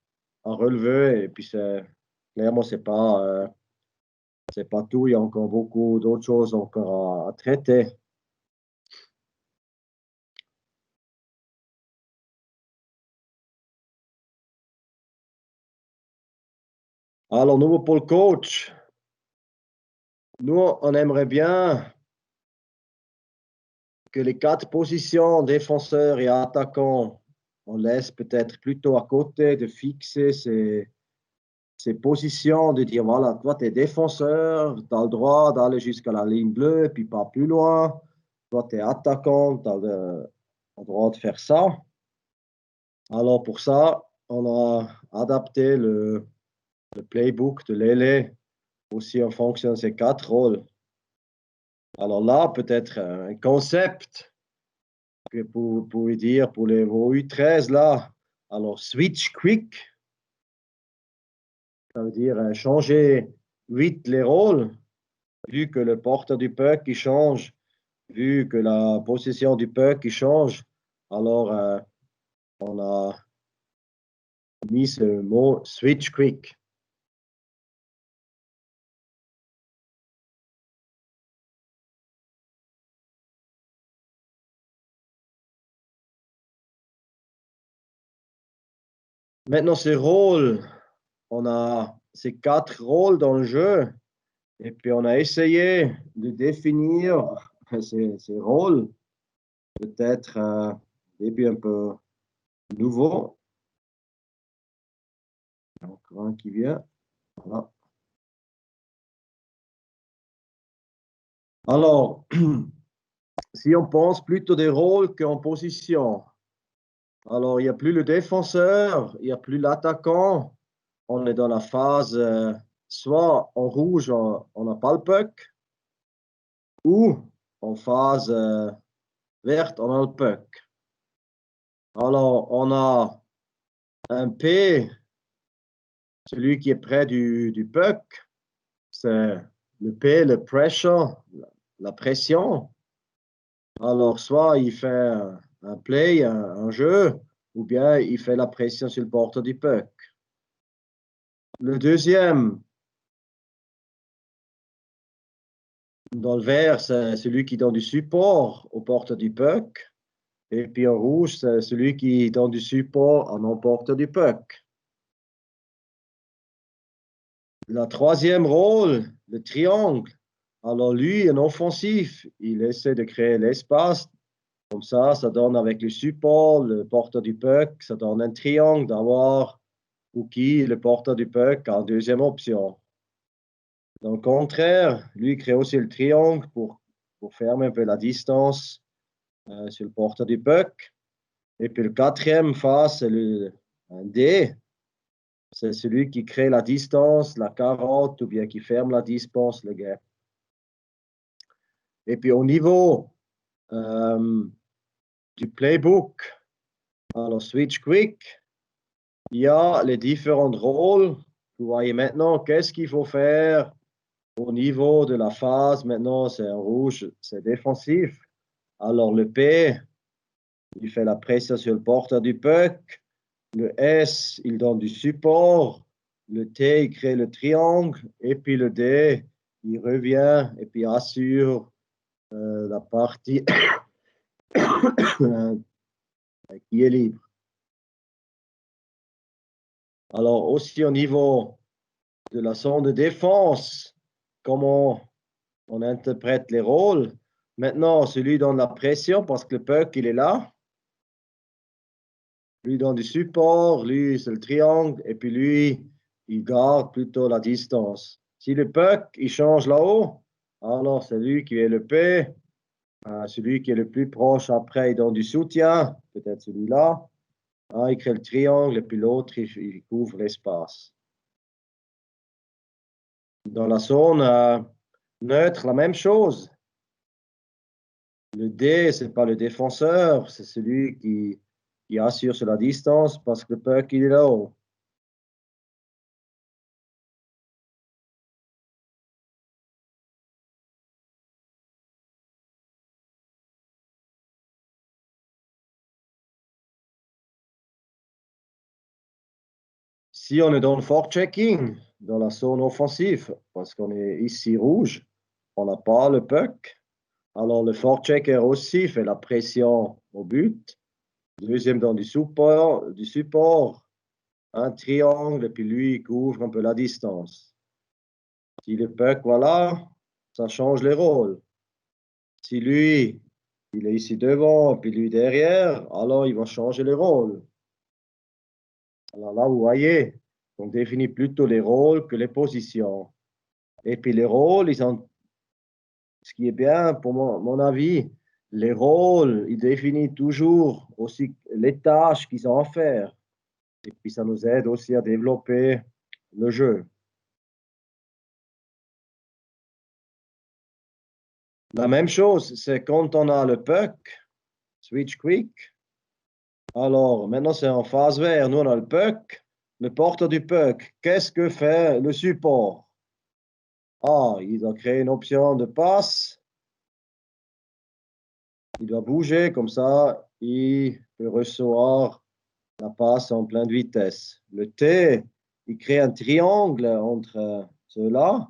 à relever. Et puis, clairement, c'est pas tout. Il y a encore beaucoup d'autres choses encore à traiter. Alors, nous, pour le coach, nous, on aimerait bien que les 4 positions, défenseurs et attaquants, on laisse peut-être plutôt à côté de fixer ces positions, de dire, voilà, toi, tu es défenseur, tu as le droit d'aller jusqu'à la ligne bleue, puis pas plus loin. Toi, tu es attaquant, tu as le droit de faire ça. Alors, pour ça, on a adapté le playbook de Lele aussi en fonction de ces 4 rôles. Alors là, peut-être un concept que vous pouvez dire pour vos U13 là. Alors, switch quick, ça veut dire changer vite les rôles, vu que le porteur du puck il change, vu que la possession du puck il change. Alors, on a mis ce mot switch quick. Maintenant, ces rôles, on a ces 4 rôles dans le jeu. Et puis, on a essayé de définir ces rôles, peut-être un début un peu nouveau. Encore un qui vient. Voilà. Alors, si on pense plutôt des rôles qu'en position, alors il n'y a plus le défenseur, il n'y a plus l'attaquant. On est dans la phase, soit en rouge, on n'a pas le puck, ou en phase verte, on a le puck. Alors, on a un P, celui qui est près du puck, c'est le P, le pressure, la pression. Alors, soit il fait un play, un jeu, ou bien il fait la pression sur le porteur du puck. Le deuxième, dans le vert, c'est celui qui donne du support au porteur du puck. Et puis en rouge, c'est celui qui donne du support à non-porteur du puck. Le troisième rôle, le triangle. Alors lui, un offensif, il essaie de créer l'espace. Comme ça donne avec le support, le porteur du puck, ça donne un triangle d'avoir Cookie, le porteur du puck, en deuxième option. Dans le contraire, lui il crée aussi le triangle pour fermer un peu la distance sur le porteur du puck. Et puis le quatrième phase, c'est un D. C'est celui qui crée la distance, la carotte, ou bien qui ferme la distance, le gap. Et puis au niveau du playbook, alors switch quick, il y a les différents rôles. Vous voyez maintenant qu'est-ce qu'il faut faire au niveau de la phase. Maintenant, c'est en rouge, c'est défensif. Alors le P, il fait la pression sur le porteur du puck. Le S, il donne du support. Le T, il crée le triangle. Et puis le D, il revient et puis assure la partie qui est libre. Alors aussi au niveau de la zone de défense, comment on interprète les rôles. Maintenant, celui donne la pression parce que le puck, il est là. Lui donne du support, lui, c'est le triangle, et puis lui, il garde plutôt la distance. Si le puck, il change là-haut, alors c'est lui qui est le P. Celui qui est le plus proche, après, il donne du soutien, peut-être celui-là. Il crée le triangle, et puis l'autre, il couvre l'espace. Dans la zone neutre, la même chose. Le D, ce n'est pas le défenseur, c'est celui qui assure sur la distance parce que le puck, il est là-haut. Si on est dans le forechecking, dans la zone offensive, parce qu'on est ici rouge, on n'a pas le puck. Alors le forechecker aussi fait la pression au but. Deuxième dans du support. un triangle, et puis lui, il couvre un peu la distance. Si le puck, voilà, ça change les rôles. Si lui, il est ici devant, et puis lui derrière, alors ils vont changer les rôles. Alors là, vous voyez, on définit plutôt les rôles que les positions. Et puis les rôles, ils ont, ce qui est bien pour mon avis, les rôles, ils définissent toujours aussi les tâches qu'ils ont à faire. Et puis ça nous aide aussi à développer le jeu. La même chose, c'est quand on a le puck, switch quick. Alors, maintenant, c'est en phase vert. Nous, on a le puck, le porteur du puck. Qu'est-ce que fait le support? Ah, il doit créer une option de passe. Il doit bouger comme ça. Il peut recevoir la passe en pleine vitesse. Le T, il crée un triangle entre ceux-là.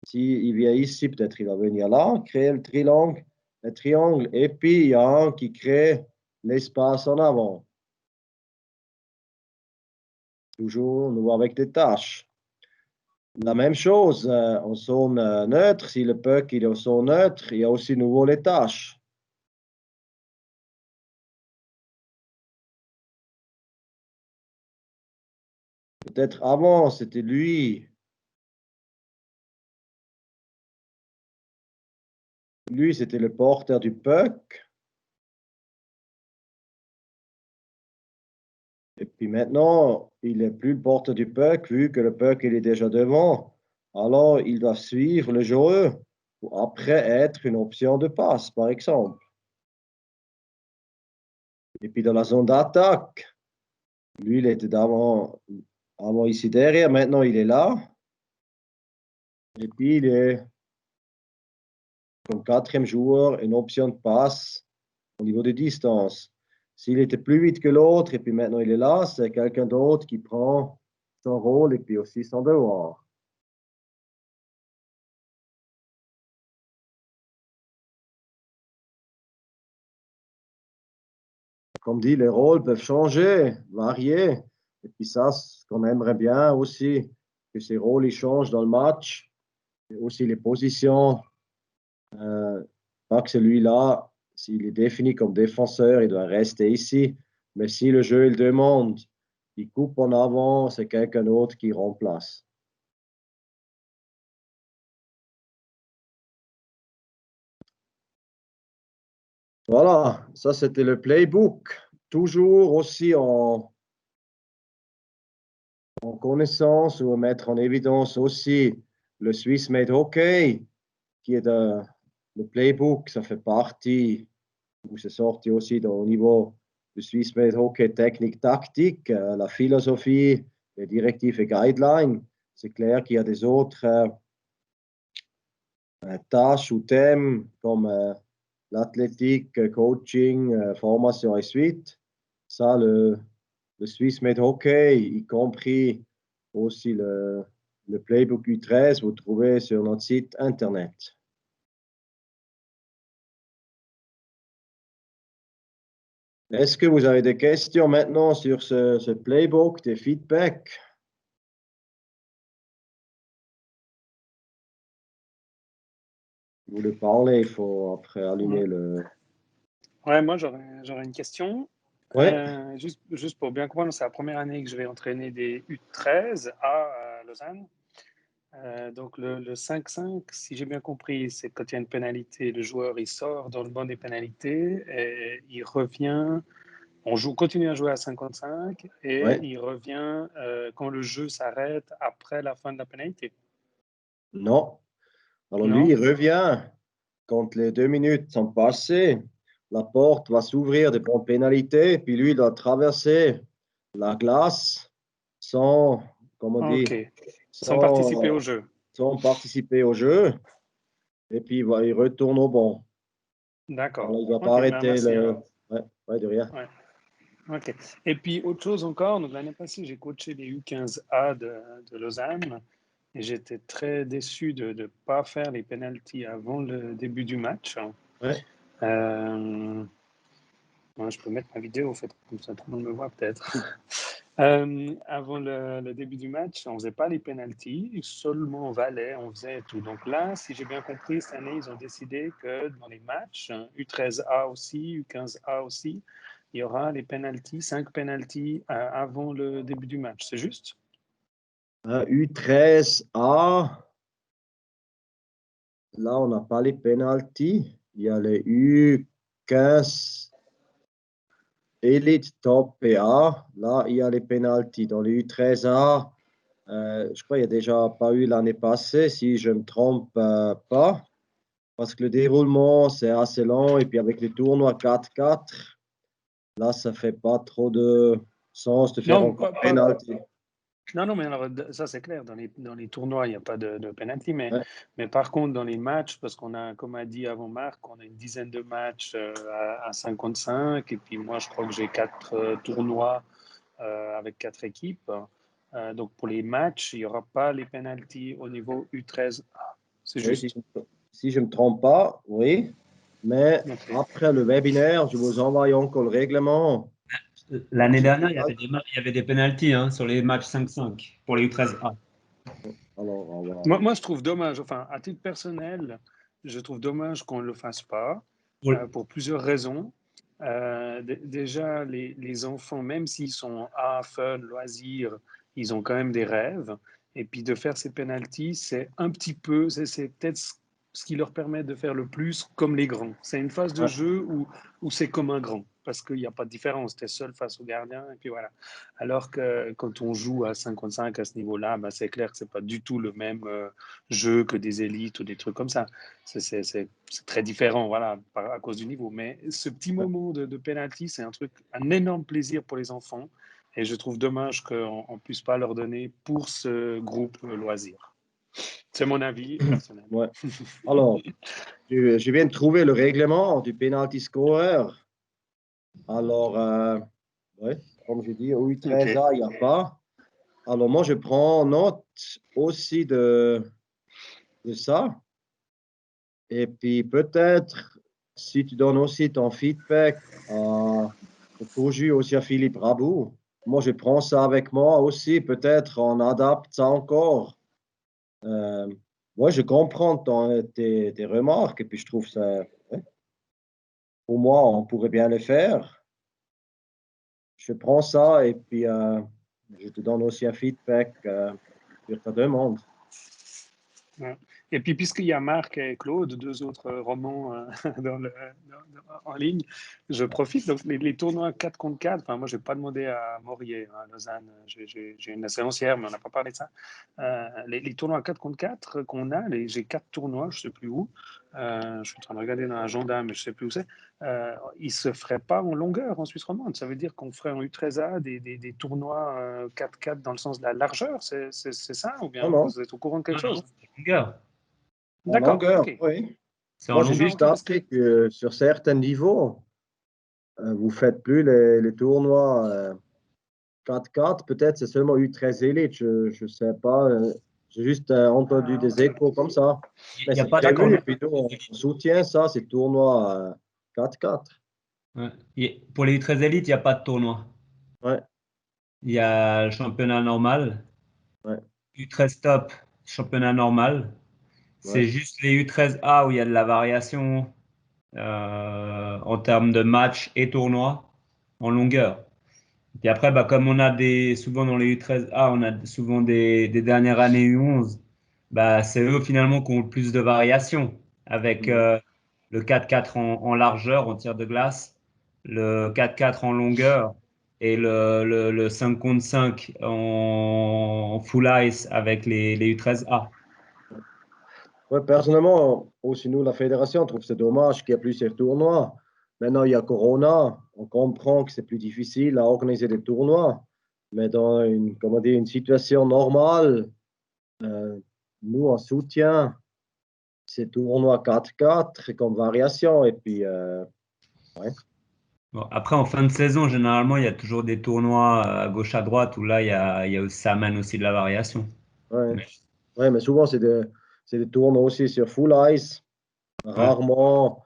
S'il vient ici, peut-être il va venir là, créer le triangle. Et puis, il y a un qui crée l'espace en avant. Toujours nous avec des tâches. La même chose en zone neutre. Si le puck il est en zone neutre, il y a aussi nouveau les tâches. Peut-être avant, c'était lui. Lui, c'était le porteur du puck. Et puis maintenant, il n'est plus le porteur du puck, vu que le puck il est déjà devant. Alors, il doit suivre le joueur pour après être une option de passe, par exemple. Et puis dans la zone d'attaque, lui, il était avant ici derrière. Maintenant, il est là. Et puis, il est comme quatrième joueur, une option de passe au niveau de distance. S'il était plus vite que l'autre et puis maintenant il est là, c'est quelqu'un d'autre qui prend son rôle et puis aussi son devoir. Comme dit, les rôles peuvent changer, varier. Et puis ça, ce qu'on aimerait bien aussi, que ces rôles ils changent dans le match. Et aussi les positions. Pas que celui-là, s'il est défini comme défenseur, il doit rester ici. Mais si le jeu il demande, il coupe en avant, c'est quelqu'un d'autre qui remplace. Voilà, ça c'était le playbook. Toujours aussi en connaissance ou mettre en évidence aussi le Swiss Made Hockey, qui est le playbook, ça fait partie, où c'est sorti aussi au niveau du Swiss Made Hockey technique tactique, la philosophie, les directives et guidelines. C'est clair qu'il y a des autres tâches ou thèmes comme l'athlétique, coaching, formation et suite. Ça, le Swiss Made Hockey, y compris aussi le Playbook U13, vous trouvez sur notre site Internet. Est-ce que vous avez des questions maintenant sur ce Playbook, des feedbacks? Vous voulez parler, il faut après allumer le... Ouais, moi j'aurais une question. Ouais. Juste pour bien comprendre, c'est la première année que je vais entraîner des U13 à Lausanne. Donc le 5-5, si j'ai bien compris, c'est quand il y a une pénalité, le joueur il sort dans le banc des pénalités et il revient. Continue à jouer à 55 et Ouais. il revient quand le jeu s'arrête après la fin de la pénalité. Non. Alors lui, Non? il revient quand les 2 minutes sont passées. La porte va s'ouvrir devant pénalité, puis lui, il doit traverser la glace sans, comment on dit, Ok. Sans participer au jeu. sans participer au jeu. Et puis, il retourne au banc. D'accord. Alors, il ne va pas Ok, ben arrêter merci le... alors. Ouais, de rien. Ouais. Ok. Et puis, autre chose encore, donc l'année passée, j'ai coaché les U15A de Lausanne et j'étais très déçu de ne pas faire les penalties avant le début du match. Ouais. Ouais, je peux mettre ma vidéo, en fait, comme ça tout le monde me voit peut-être. Avant le début du match, on ne faisait pas les pénaltys, seulement Valais, on faisait tout. Donc là, si j'ai bien compris, cette année, ils ont décidé que dans les matchs, U13A aussi, U15A aussi, il y aura les pénaltys, 5 pénaltys avant le début du match. C'est juste? U13A, là, on n'a pas les pénaltys. Il y a les U15 Elite Top et A. Là, il y a les pénaltys. Dans les U13A, je crois qu'il n'y a déjà pas eu l'année passée, si je ne me trompe pas, parce que le déroulement, c'est assez long. Et puis avec les tournois 4-4, là, ça ne fait pas trop de sens de faire Non, encore pénalty. non, mais alors, ça c'est clair, dans les tournois, il n'y a pas de penalty, Ouais. mais par contre, dans les matchs, parce qu'on a, comme a dit avant Marc, on a une dizaine de matchs à 55, et puis moi, je crois que j'ai 4 tournois avec 4 équipes. Donc, pour les matchs, il n'y aura pas les penalties au niveau U13A. C'est Oui, juste. si je ne me trompe pas, oui. Mais Ok. après le webinaire, je vous envoie encore le règlement. L'année dernière, il y avait des pénaltys sur les matchs 5-5 pour les U13A. Alors, on va- Moi, je trouve dommage, enfin, à titre personnel, je trouve dommage qu'on ne le fasse pas pour plusieurs raisons. Déjà, les enfants, même s'ils sont à fun, loisirs, ils ont quand même des rêves. Et puis de faire ces penalties, c'est un petit peu, c'est peut-être ce qui leur permet de faire le plus comme les grands. C'est une phase de ouais, jeu où c'est comme un grand, parce qu'il n'y a pas de différence. Tu es seul face au gardien, et puis voilà. Alors que quand on joue à 55 à ce niveau-là, bah, c'est clair que c'est pas du tout le même jeu que des élites ou des trucs comme ça. C'est très différent, voilà, à cause du niveau. Mais ce petit ouais. moment de penalty, c'est un énorme plaisir pour les enfants. Et je trouve dommage qu'on ne puisse pas leur donner pour ce groupe loisir. C'est mon avis personnel. Ouais. Alors, je viens de trouver le règlement du penalty scorer. Alors, ouais, comme je dis, au Ok. U13A, il n'y a pas. Alors, moi, je prends note aussi de ça. Et puis, peut-être, si tu donnes aussi ton feedback au Coju, aussi à Philippe Rabou, moi, je prends ça avec moi aussi. Peut-être on adapte ça encore. Euh, ouais, je comprends tes remarques et puis je trouve ça, ouais, pour moi, on pourrait bien le faire. Je prends ça et puis je te donne aussi un feedback sur ta demande. Ouais. Et puis, puisqu'il y a Marc et Claude, deux autres romans en ligne, je profite. Donc, les tournois 4 contre 4, enfin, moi, je n'ai pas demandé à Morier, à Lausanne, j'ai une séancière, mais on n'a pas parlé de ça. Les tournois 4 contre 4 qu'on a, j'ai 4 tournois, je ne sais plus où. Je suis en train de regarder dans l'agenda, mais je ne sais plus où c'est. Ils ne se feraient pas en longueur en Suisse romande. Ça veut dire qu'on ferait en U13A des tournois 4-4 dans le sens de la largeur. C'est ça? Ou Non, bien non, vous êtes au courant de quelque Non, chose? c'est longueur. en D'accord, longueur, ok. oui. C'est en Moi, j'ai longueur. Ah, juste ok, parce appris que. que sur certains niveaux, vous ne faites plus les tournois 4-4. Peut-être c'est seulement U13 Elite, je ne sais pas. J'ai juste entendu Ah, des ok. échos comme ça. Il Mais n'y a c'est pas de D'accord. prévu et tournoi. puis nous, on soutient ça, c'est tournoi 4-4. Ouais. Pour les U13 élites, il n'y a pas de tournoi. Ouais, Il y a le championnat normal, ouais, U13 top, championnat normal. ouais. C'est juste les U13A où il y a de la variation en termes de matchs et tournois en longueur. Puis après, bah, comme on a souvent dans les U13A, on a souvent des dernières années U11, bah, c'est eux finalement qui ont le plus de variations avec Mhm. le 4-4 en largeur, en tir de glace, le 4-4 en longueur et le 5 contre 5 en full ice avec les U13A. Ouais, personnellement, aussi nous, la fédération, on trouve c'est dommage qu'il y a plusieurs tournois. Maintenant, il y a Corona. On comprend que c'est plus difficile à organiser des tournois. Mais dans une, comment dire, une situation normale, euh, nous, on soutient ces tournois 4-4 comme variation. Et puis, ouais, Bon, après, en fin de saison, généralement, il y a toujours des tournois à gauche, à droite, où là, ça amène aussi de la variation. ouais. Mais Ouais, mais souvent, c'est des tournois aussi sur full ice. ouais. Rarement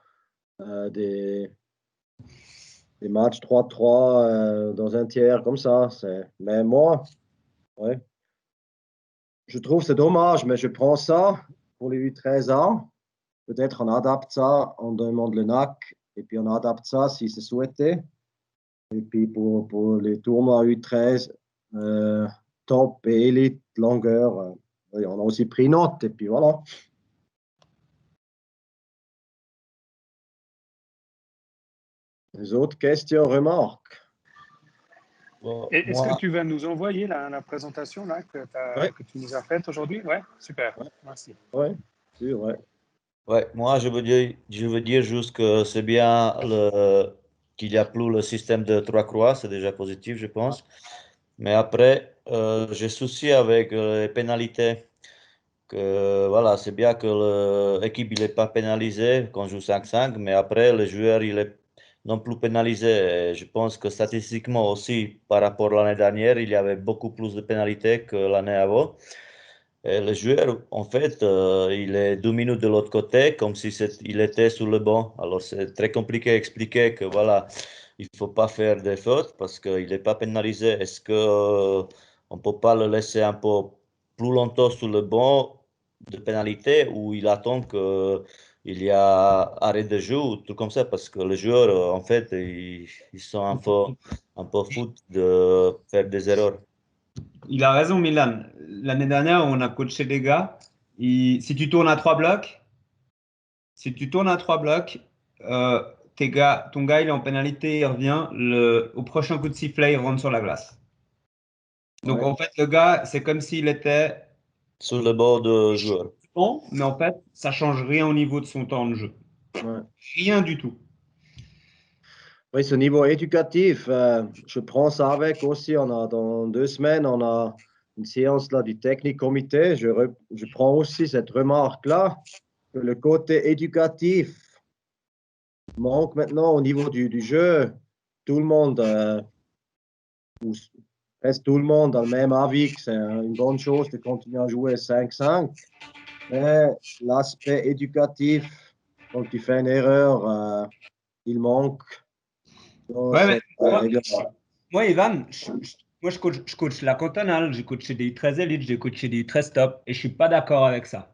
des. des matchs 3-3 dans un tiers comme ça. Mais moi, ouais, je trouve c'est dommage, mais je prends ça pour les U13 ans. Peut-être on adapte ça, on demande le NAC, et puis on adapte ça si c'est souhaité. Et puis pour les tournois U13, top et élite, longueur, oui, on a aussi pris note, et puis voilà. Les autres questions, remarques? Bon, Est-ce que moi, tu vas nous envoyer la présentation là, Ouais. que tu nous as faite aujourd'hui? Ouais, super. Ouais. Merci. Oui, sûr, ouais. ouais, moi, je veux dire juste que c'est bien qu'il n'y a plus le système de trois croix, c'est déjà positif, je pense. Mais après, j'ai souci avec les pénalités. Que, voilà, c'est bien que l'équipe n'est pas pénalisée quand on joue 5-5, mais après, le joueur il est non plus pénalisé. Et je pense que statistiquement aussi, par rapport à l'année dernière, il y avait beaucoup plus de pénalités que l'année avant. Et le joueur, en fait, il est 2 minutes de l'autre côté, comme si il était sur le banc. Alors, c'est très compliqué à expliquer que, voilà, il ne faut pas faire des fautes parce qu'il n'est pas pénalisé. Est-ce que, on ne peut pas le laisser un peu plus longtemps sur le banc de pénalité ou il attend qu'il y a arrêt de jeu ou tout comme ça? Parce que les joueurs, en fait, ils sont un peu fous de faire des erreurs. Il a raison, Milan. L'année dernière, on a coaché des gars. Si tu tournes à 3 blocs, ton gars, il est en pénalité, il revient. Au prochain coup de sifflet, il rentre sur la glace. Donc, Ouais. en fait, le gars, c'est comme s'il était Sur le bord de joueur. bon, mais en fait, ça change rien au niveau de son temps de jeu. Ouais. Rien du tout. Oui, ce niveau éducatif, je prends ça avec aussi. Dans 2 semaines, on a une séance là, du technique comité. Je prends aussi cette remarque-là, que le côté éducatif manque maintenant au niveau du jeu. Tout le monde, ou presque tout le monde, a le même avis que c'est une bonne chose de continuer à jouer 5-5. Mais l'aspect éducatif, quand tu fais une erreur, il manque. dans Ouais, mais cette moi, règle-là. moi, Ivan, je coach la cantonale, j'ai coaché des U13 élites, j'ai coaché des U13 top, et je suis pas d'accord avec ça.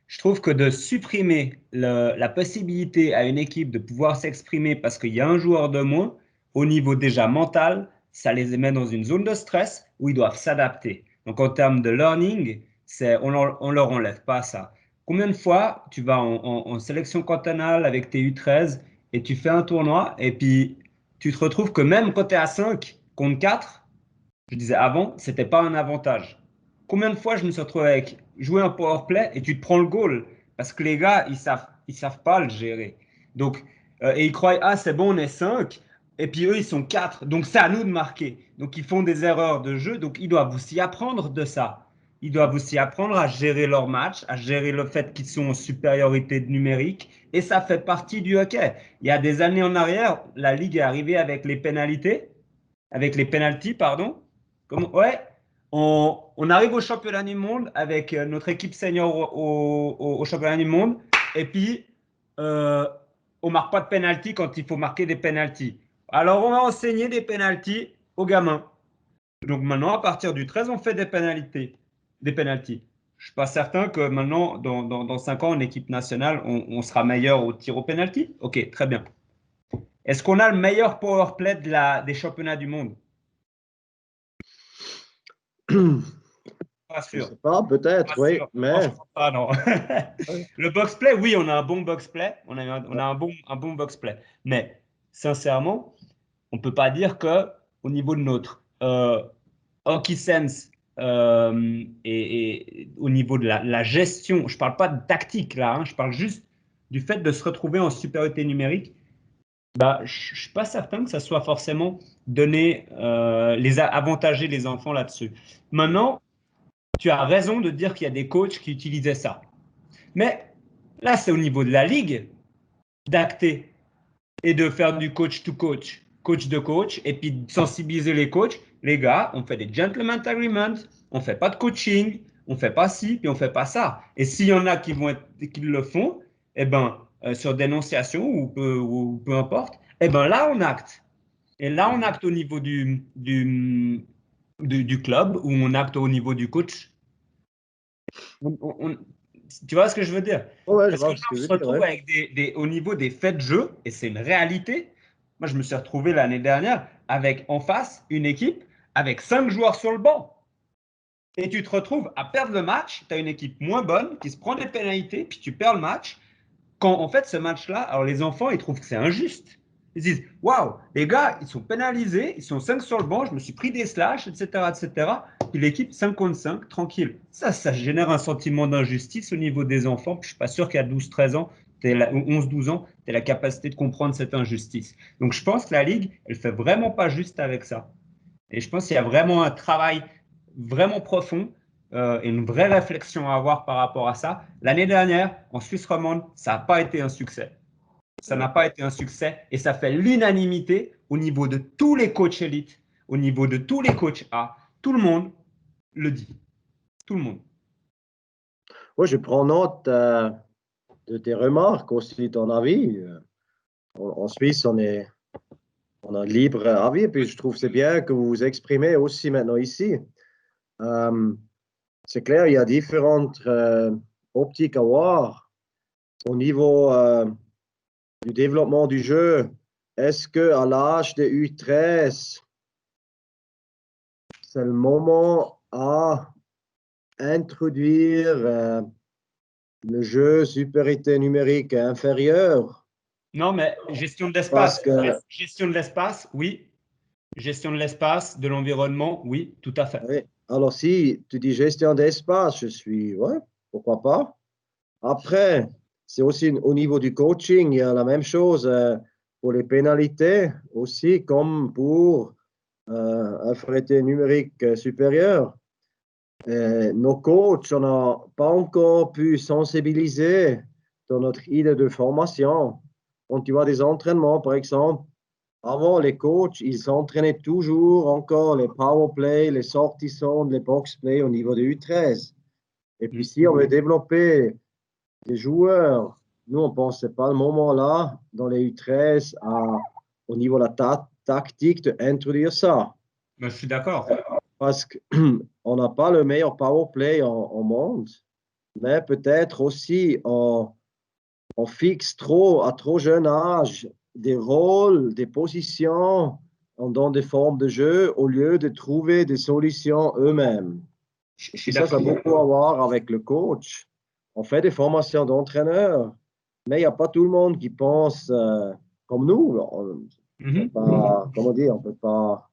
Je trouve que de supprimer la possibilité à une équipe de pouvoir s'exprimer parce qu'il y a un joueur de moins, au niveau déjà mental, ça les met dans une zone de stress où ils doivent s'adapter. Donc en termes de learning, on leur enlève pas ça. Combien de fois tu vas en sélection cantonale avec tes U13 et tu fais un tournoi et puis tu te retrouves que même quand tu es à 5 contre 4, je disais avant, c'était pas un avantage. Combien de fois je me suis retrouvé avec jouer un power play et tu te prends le goal parce que les gars, ils savent pas le gérer. Donc, et ils croient, ah, c'est bon, on est 5 et puis eux, ils sont 4 donc c'est à nous de marquer. Donc, ils font des erreurs de jeu, donc ils doivent aussi apprendre de ça. Ils doivent aussi apprendre à gérer leur match, à gérer le fait qu'ils sont en supériorité numérique, et ça fait partie du hockey. Il y a des années en arrière, la Ligue est arrivée avec les pénalties, pardon. Ouais, on arrive au championnat du monde avec notre équipe senior au championnat du monde et puis on marque pas de pénalty quand il faut marquer des pénalties. Alors on va enseigner des pénalties aux gamins. Donc maintenant, à partir du 13, on fait des pénalités, des pénalties. Je suis pas certain que maintenant, dans 5 ans, en équipe nationale, on sera meilleur au tir au pénalty. Ok, très bien. Est-ce qu'on a le meilleur power play des championnats du monde? Pas Je ne sûr. sais pas, peut-être, Pas oui, sûr. mais Franchement, pas, non. Le box play, oui, on a un bon box play. On a un bon box play. Mais sincèrement, on ne peut pas dire que au niveau de notre hockey sense et au niveau de la gestion, je ne parle pas de tactique là, hein, je parle juste du fait de se retrouver en supériorité numérique. Bah, je ne suis pas certain que ça soit forcément donner avantager les enfants là-dessus. Maintenant, tu as raison de dire qu'il y a des coachs qui utilisaient ça. Mais là, c'est au niveau de la ligue d'acter et de faire du coach to coach, coach de coach, et puis de sensibiliser les coachs. Les gars, on fait des gentleman agreements, on ne fait pas de coaching, on ne fait pas ci, puis on ne fait pas ça. Et s'il y en a qui le font, eh ben, sur dénonciation ou peu importe, eh ben là, on acte. Et là, on acte au niveau du club ou on acte au niveau du coach. Tu vois ce que je veux dire? Ouais, je Parce que vois là, ce que on je se veux dire. retrouve Ouais. avec au niveau des faits de jeu, et c'est une réalité. Moi, je me suis retrouvé l'année dernière avec en face une équipe avec 5 joueurs sur le banc. Et tu te retrouves à perdre le match, tu as une équipe moins bonne qui se prend des pénalités, puis tu perds le match. Quand en fait ce match-là, alors les enfants, ils trouvent que c'est injuste. Ils disent, waouh, les gars, ils sont pénalisés, ils sont 5 sur le banc, je me suis pris des slash, etc., etc. Puis l'équipe 5 contre 5, tranquille. Ça génère un sentiment d'injustice au niveau des enfants. Puis je suis pas sûr qu'à 12-13 ans, ou 11-12 ans, tu aies la capacité de comprendre cette injustice. Donc je pense que la Ligue, elle fait vraiment pas juste avec ça. Et je pense qu'il y a vraiment un travail vraiment profond et une vraie réflexion à avoir par rapport à ça. L'année dernière, en Suisse romande, ça n'a pas été un succès. Ça n'a pas été un succès et ça fait l'unanimité au niveau de tous les coachs élites, au niveau de tous les coachs A. Tout le monde le dit. Tout le monde. Ouais, je prends note de tes remarques, aussi ton avis. En Suisse, on a libre avis, et puis je trouve c'est bien que vous vous exprimez aussi maintenant ici. C'est clair, il y a différentes optiques à voir au niveau du développement du jeu. Est-ce qu'à l'âge de U13, c'est le moment à introduire le jeu supériorité numérique inférieure? Non, mais gestion de Parce l'espace. que, Gestion de l'espace, oui. Gestion de l'espace, de l'environnement, oui, tout à fait. oui, alors si tu dis gestion d'espace, je suis, ouais, pourquoi pas. Après, c'est aussi au niveau du coaching, il y a la même chose pour les pénalités, aussi comme pour infériorité numérique supérieure. Nos coachs, on n'a pas encore pu sensibiliser dans notre idée de formation. Quand tu vois des entraînements, par exemple, avant les coachs, ils s'entraînaient toujours encore les power play, les sorties sondes, les box play au niveau de U13. Et puis si on veut développer des joueurs, nous on pense que ce n'est pas le moment là, dans les U13, au niveau de la tactique, d'introduire ça. Ben, je suis d'accord. Parce qu'on n'a pas le meilleur power play au monde, mais peut-être aussi on fixe trop, à trop jeune âge, des rôles, des positions dans des formes de jeu au lieu de trouver des solutions eux-mêmes. Je suis Et ça a d'accord. beaucoup à voir avec le coach. On fait des formations d'entraîneurs, mais il n'y a pas tout le monde qui pense comme nous. Comment dire, on ne peut pas,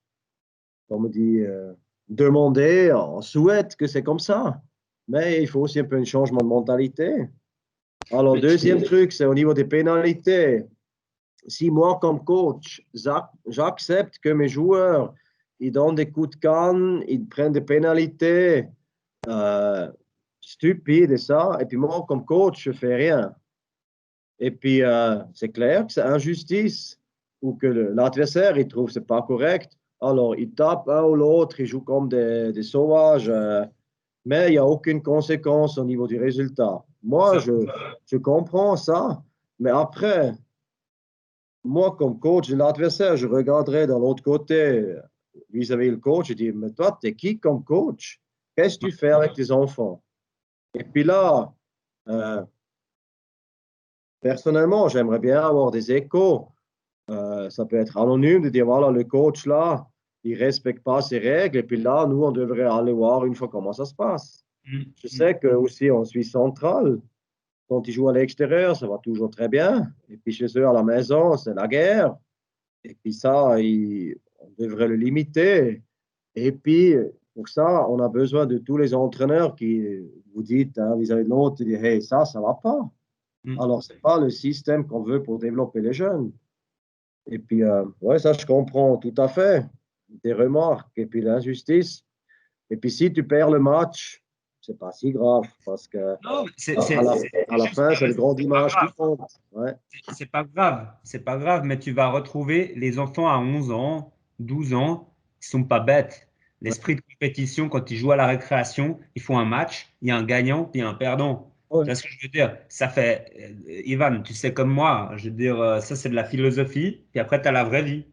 comme on dit, demander, on souhaite que c'est comme ça. Mais il faut aussi un peu un changement de mentalité. Alors, deuxième truc, c'est au niveau des pénalités. Si moi, comme coach, j'accepte que mes joueurs, ils donnent des coups de canne, ils prennent des pénalités stupides et ça, et puis moi, comme coach, je fais rien. Et puis, c'est clair que c'est injustice ou que l'adversaire, il trouve que c'est pas correct. Alors, il tape un ou l'autre, il joue comme des sauvages, mais il n'y a aucune conséquence au niveau du résultat. Moi, je comprends ça, mais après, moi, comme coach de l'adversaire, je regarderai de l'autre côté vis-à-vis le coach, je dis, mais toi, tu es qui comme coach? Qu'est-ce que tu fais avec tes enfants? Et puis là, personnellement, j'aimerais bien avoir des échos. Ça peut être anonyme de dire, voilà, le coach là, il ne respecte pas ses règles. Et puis là, nous, on devrait aller voir une fois comment ça se passe. Je sais que aussi en Suisse centrale, quand ils jouent à l'extérieur, ça va toujours très bien. Et puis chez eux, à la maison, c'est la guerre. Et puis ça, on devrait le limiter. Et puis, pour ça, on a besoin de tous les entraîneurs qui vous dites hein, vis-à-vis de l'autre, hey, ça ne va pas. Alors, ce n'est pas le système qu'on veut pour développer les jeunes. Et puis, ouais, ça, je comprends tout à fait des remarques. Et puis, l'injustice. Et puis, si tu perds le match, c'est pas si grave parce que Non, à la fin, c'est le grand dimanche qui compte. Ouais. c'est pas grave. C'est pas grave, mais tu vas retrouver les enfants à 11 ans, 12 ans, ils sont pas bêtes. L'esprit de compétition, quand ils jouent à la récréation, ils font un match, il y a un gagnant, puis il y a un perdant. Ouais. Tu vois ce que je veux dire? Ça fait, Ivan, tu sais comme moi, je veux dire, ça c'est de la philosophie, puis après tu as la vraie vie.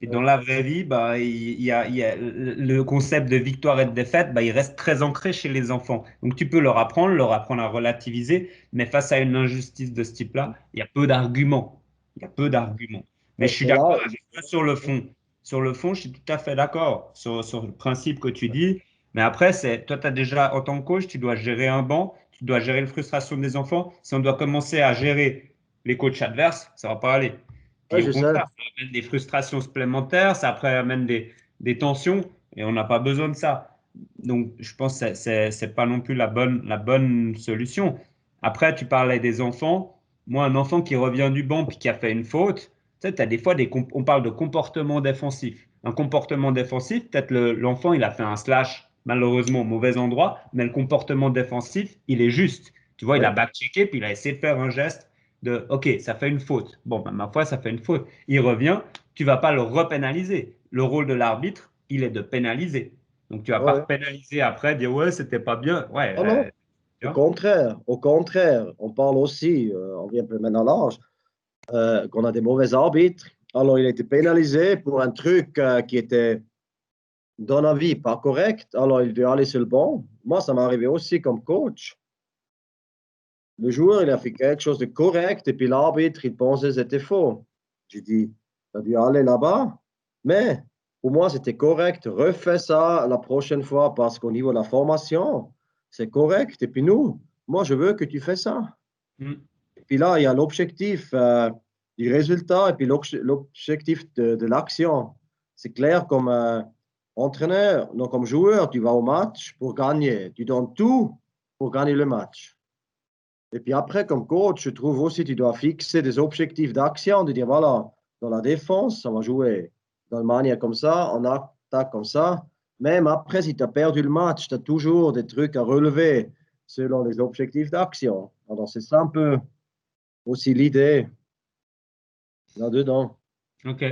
Et dans la vraie vie, bah, il y a le concept de victoire et de défaite, bah, il reste très ancré chez les enfants. Donc tu peux leur apprendre à relativiser, mais face à une injustice de ce type-là, il y a peu d'arguments. Il y a peu d'arguments. Mais je suis Mais là, d'accord avec toi sur le fond. Sur le fond, je suis tout à fait d'accord sur le principe que tu dis. Mais après, toi, tu as déjà, en tant que coach, tu dois gérer un banc, tu dois gérer la frustration des enfants. Si on doit commencer à gérer les coachs adverses, ça ne va pas aller. ouais, Puis au je sais. contraire, ça amène des frustrations supplémentaires, ça après amène des tensions, et on n'a pas besoin de ça. Donc, je pense que c'est pas non plus la bonne solution. Après, tu parlais des enfants. Moi, un enfant qui revient du banc puis qui a fait une faute, tu sais, as des fois, on parle de comportement défensif. Un comportement défensif, peut-être l'enfant, il a fait un slash, malheureusement, au mauvais endroit, mais le comportement défensif, il est juste. Tu vois, il a Ouais. back-checké, puis il a essayé de faire un geste de OK, ça fait une faute. Bon, ben, ma foi, ça fait une faute. Il revient, tu vas pas le repénaliser. Le rôle de l'arbitre, il est de pénaliser. Donc, tu vas pas Ouais. pénaliser après, dire ouais, c'était pas bien. Ouais, Oh non, tu vois. au contraire, on parle aussi, on vient plus maintenant à l'âge, qu'on a des mauvais arbitres. Alors, il a été pénalisé pour un truc qui était, dans la vie, pas correct. Alors, il doit aller sur le banc. Moi, ça m'est arrivé aussi comme coach. Le joueur, il a fait quelque chose de correct et puis l'arbitre, il pensait que c'était faux. J'ai dit, tu as dû aller là-bas. Mais pour moi, c'était correct. Refais ça la prochaine fois parce qu'au niveau de la formation, c'est correct. Et puis nous, moi, je veux que tu fais ça. Mm. Et puis là, il y a l'objectif du résultat et puis l'objectif de l'action. C'est clair comme entraîneur, non comme joueur, tu vas au match pour gagner. Tu donnes tout pour gagner le match. Et puis après, comme coach, je trouve aussi que tu dois fixer des objectifs d'action, de dire, voilà, dans la défense, on va jouer d'une manière comme ça, en attaque comme ça. Même après, si tu as perdu le match, tu as toujours des trucs à relever selon les objectifs d'action. Alors, c'est ça un peu aussi l'idée là-dedans. OK.